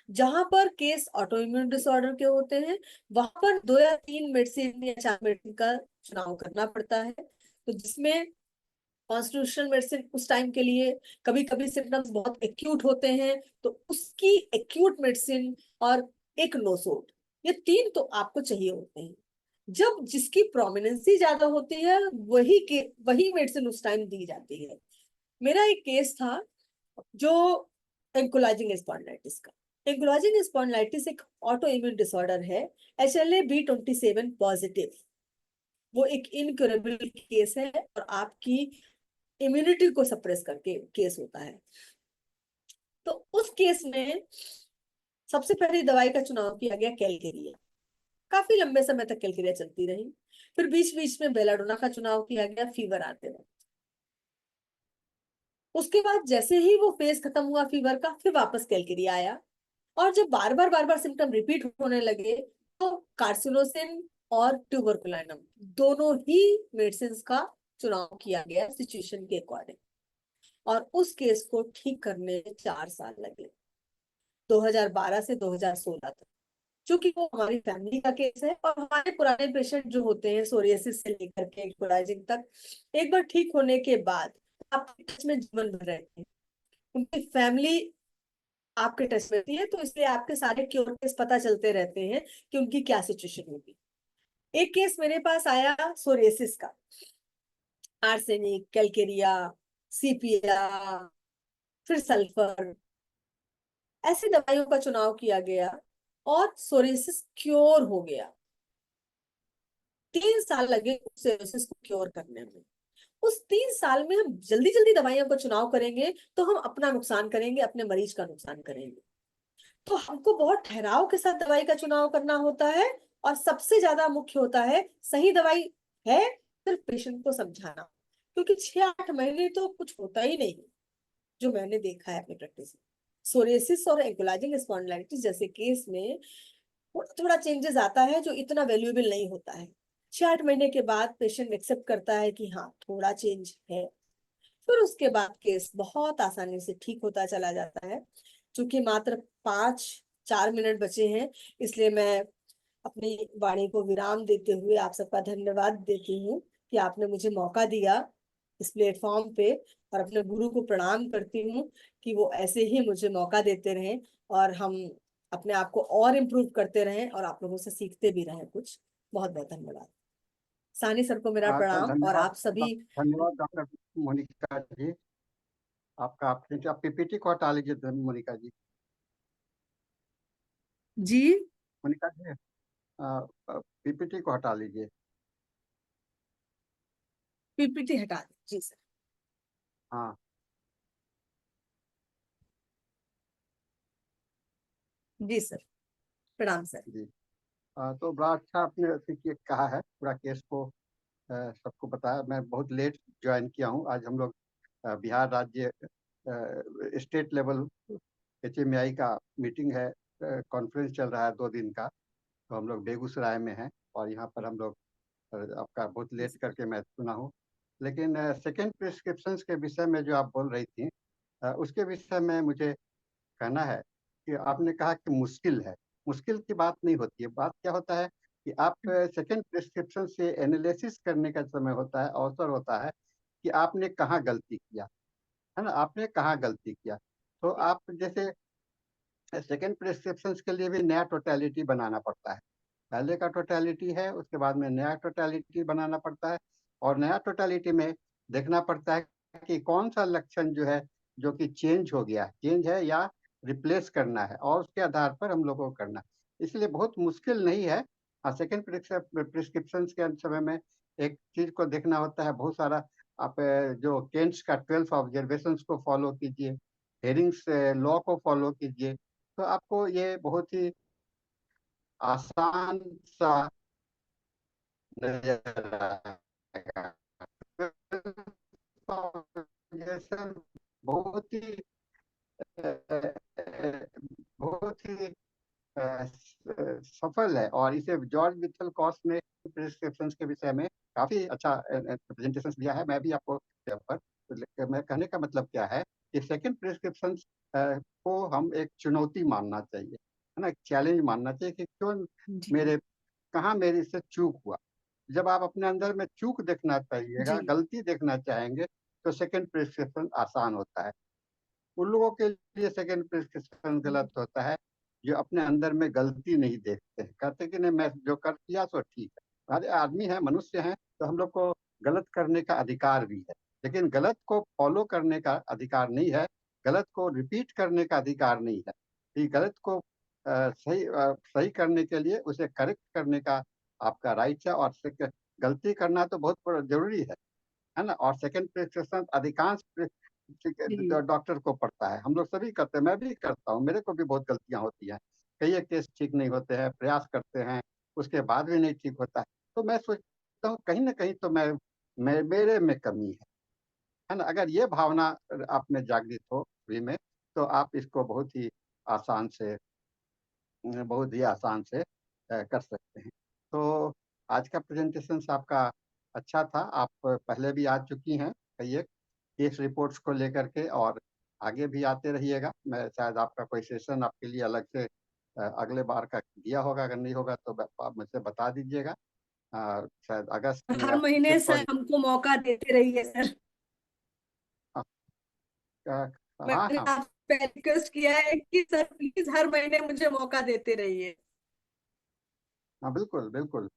जहां पर केस ऑटो इम्यून डिसऑर्डर के होते हैं, वहां पर 2 या 3 मेडिसिन या 4 मेडिसिन का चुनाव करना पड़ता है। तो जिसमें कॉन्स्टिट्यूशनल मेडिसिन उस टाइम के लिए, कभी कभी सिम्टम्स बहुत एक्यूट होते हैं तो उसकी एक्यूट मेडिसिन, और एक नोसोड, ये 3 तो आपको चाहिए होते हैं। जब जिसकी प्रोमिनेंसी ज्यादा होती है वही मेडिसिन उस टाइम दी जाती है। मेरा एक केस था जो एंकोलाइजिंग स्पॉन्डिलाइटिस का। एंकोलाइजिंग स्पॉन्डिलाइटिस एक ऑटो इम्यून डिसऑर्डर है, HLA-B27 पॉजिटिव। वो एक इनक्योरेबल केस है और आपकी इम्यूनिटी को सप्रेस करके केस होता है। तो उस केस में सबसे पहले दवाई का चुनाव किया गया कैलकेरिया। काफी लंबे समय तक कैलकेरिया चलती रही। फिर बीच बीच में बेलाडोना का चुनाव किया गया फीवर आते वक्त। उसके बाद जैसे ही वो फेज खत्म हुआ फीवर का, फिर वापस कैलकेरिया आया। और जब बार बार सिम्टम रिपीट होने लगे, तो कार्सिनोसिन और ट्यूबरकुलिनम दोनों ही मेडिसिन का चुनाव किया गया सिचुएशन के अकॉर्डिंग। और उस केस को ठीक करने में 4 साल लगे, 2012 से 2016 तक। क्योंकि वो हमारी फैमिली का केस है और हमारे पुराने पेशेंट जो होते हैं सोरियासिस से लेकर के कोलाइजिंग तक, एक बार ठीक होने के बाद आपके टच में जीवन भर रहते हैं। उनकी फैमिली आपके टच में रहती है, तो इसलिए आपके सारे क्योर केस पता चलते रहते हैं कि उनकी क्या सिचुएशन होगी। एक केस मेरे पास आया सोरियासिस का, आर्सेनिक, कैलकेरिया, सीपिया, फिर सल्फर, ऐसी दवाइयों का चुनाव किया गया और सोरियासिस क्योर हो गया। 3 साल लगे उस सोरियासिस को क्योर करने में। उस 3 साल में हम जल्दी जल्दी दवाइयों का चुनाव करेंगे तो हम अपना नुकसान करेंगे, अपने मरीज का नुकसान करेंगे। तो हमको बहुत ठहराव के साथ दवाई का चुनाव करना होता है। और सबसे ज्यादा मुख्य होता है सही दवाई है, सिर्फ पेशेंट को समझाना। क्योंकि 6-8 महीने तो कुछ होता ही नहीं, जो मैंने देखा है अपनी प्रैक्टिस में। सोरियासिस और एंकोलाइजिंग स्पॉन्डिलाइटिस जैसे केस में थोड़ा चेंजेस आता है जो इतना वैल्यूएबल नहीं होता है। 6-8 महीने के बाद पेशेंट एक्सेप्ट करता है कि हाँ थोड़ा चेंज है। फिर उसके बाद केस बहुत आसानी से ठीक होता चला जाता है। क्योंकि मात्र 4 मिनट बचे हैं, इसलिए मैं अपनी वाणी को विराम देते हुए आप सबका धन्यवाद देती हूँ कि आपने मुझे मौका दिया इस प्लेटफॉर्म पे। और अपने गुरु को प्रणाम करती हूँ कि वो ऐसे ही मुझे मौका देते रहें और हम अपने आप को और इम्प्रूव करते रहें और आप लोगों से सीखते भी रहें कुछ। बहुत बहुत धन्यवाद। सानी सर को मेरा प्रणाम और धन्यवाद। आप सभी। धन्यवाद डॉक्टर मोनिका जी। आपका आप पीपीटी को हटा लीजिए मोनिका जी। जी मोनिका जी पीपीटी को हटा लीजिए। पीपीटी हटा दें जी सर। हाँ जी सर, प्रणाम सर। जी। तो बड़ा अच्छा आपने कहा है, पूरा केस को सबको बताया। मैं बहुत लेट ज्वाइन किया हूँ। आज हम लोग बिहार राज्य स्टेट लेवल HMAI का मीटिंग है, कॉन्फ्रेंस चल रहा है 2 दिन का। तो हम लोग बेगूसराय में हैं और यहाँ पर हम लोग आपका बहुत लेट करके मैं सुना हूँ। लेकिन सेकेंड प्रिस्क्रिप्शंस के विषय में जो आप बोल रही थी, उसके विषय में मुझे कहना है कि आपने कहा कि मुश्किल है। मुश्किल की बात नहीं होती है। बात क्या होता है कि आप सेकंड प्रिस्क्रिप्शन से एनालिसिस करने का समय होता है, अवसर होता है कि आपने कहाँ गलती किया, है ना? आपने कहाँ गलती किया। तो आप जैसे सेकंड प्रिस्क्रिप्शन के लिए भी नया टोटलिटी बनाना पड़ता है। पहले का टोटलिटी है, उसके बाद में नया टोटलिटी बनाना पड़ता है, और नया टोटलिटी में देखना पड़ता है कि कौन सा लक्षण जो है, जो कि चेंज हो गया, चेंज है या रिप्लेस करना है, और उसके आधार पर हम लोगों को करना है। इसलिए बहुत मुश्किल नहीं है। हाँ, सेकंड प्रिस्क्रिप्शन के समय में एक चीज को देखना होता है, बहुत सारा। आप जो केंट्स का 12 ऑब्जर्वेशंस को फॉलो कीजिए, हेरिंग्स लॉ को फॉलो कीजिए, तो आपको ये बहुत ही आसान सा नजर आएगा। जैसे बहुत ही बहुत ही सफल है, और इसे जॉर्ज विथल कॉस ने प्रिस्क्रिप्शन के विषय में काफी अच्छा प्रेजेंटेशन दिया है। मैं भी आपको यहाँ पर मैं कहने का मतलब क्या है कि सेकंड प्रिस्क्रिप्शन को हम एक चुनौती मानना चाहिए, है ना, एक चैलेंज मानना चाहिए कि क्यों जी मेरे कहाँ मेरे से चूक हुआ। जब आप अपने अंदर में चूक देखना चाहिएगा, जी गलती देखना चाहेंगे, तो सेकंड प्रिस्क्रिप्शन आसान होता है। उन लोगों के लिए सेकंड प्रिस्क्रिप्शन गलत होता है जो अपने अंदर में गलती नहीं देखते हैं, कहते कि नहीं, मैं जो कर किया सो ठीक है। अरे आदमी है, मनुष्य है, तो हम लोग को गलत करने का अधिकार भी है, लेकिन गलत को फॉलो करने का अधिकार नहीं है, गलत को रिपीट करने का अधिकार नहीं है। ये गलत को सही करने के लिए उसे करेक्ट करने का आपका राइट है, और गलती करना तो बहुत जरूरी है ना। और सेकंड प्रिस्क्रिप्शन अधिकांश जी डॉक्टर को पड़ता है, हम लोग सभी करते हैं, मैं भी करता हूँ, मेरे को भी बहुत गलतियां होती हैं। कई केस ठीक नहीं होते हैं, प्रयास करते हैं, उसके बाद भी नहीं ठीक होता है। तो मैं सोचता हूँ कहीं ना कहीं तो मैं मेरे में कमी है ना। अगर ये भावना आप में जागृत हो भी में, तो आप इसको बहुत ही आसान से कर सकते हैं। तो आज का प्रेजेंटेशन आपका अच्छा था। आप पहले भी आ चुकी हैं कई एक केस रिपोर्ट्स को लेकर के, और आगे भी आते रहिएगा। मैं शायद आपका कोई सेशन आपके लिए अलग से अगले बार का दिया होगा, अगर नहीं होगा तो आप मुझसे बता दीजिएगा। शायद अगस्त में हर या महीने फिर सर हमको मौका देते रहिए सर। हाँ हाँ मैंने हाँ आपसे रिक्वेस्ट किया है कि सर प्लीज हर महीने मुझे मौका देते रहिए। हाँ, बिल्कुल बिल्कुल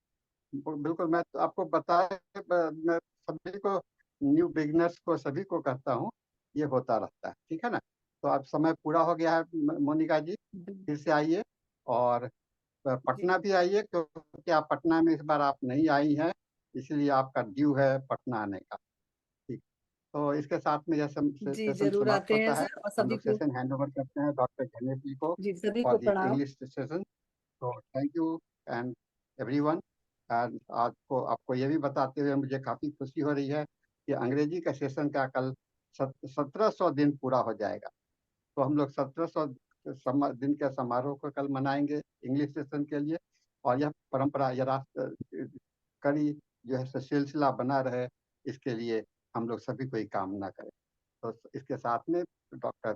बिल्कुल। मैं तो आपको मैं सभी को, न्यू बिगनर्स को सभी को कहता हूँ, ये होता रहता है, ठीक है ना। तो अब समय पूरा हो गया है, मोनिका जी, फिर से आइए, और जी पटना भी आइए, क्योंकि आप पटना में इस बार आप नहीं आई हैं, इसलिए आपका ड्यू है पटना आने का। ठीक। तो इसके साथ में यह जी सेशन जरूर समाप्त आते हैं होता है। सर, और हम सभी लोग को, सेशन हैंड ओवर करते हैं डॉक्टर गणेश जी को जी सभी फॉर को द प्रणाम। English session. तो thank you and everyone. And आपको ये भी बताते हुए मुझे काफ़ी खुशी हो रही है कि अंग्रेजी का सेशन का कल 1700 दिन पूरा हो जाएगा। तो हम लोग 1700 दिन के समारोह को कल मनाएंगे इंग्लिश सेशन के लिए, और यह परंपरा, यह राष्ट्र कड़ी जो है सिलसिला बना रहे, इसके लिए हम लोग सभी को ही कामना करें। तो इसके साथ में डॉक्टर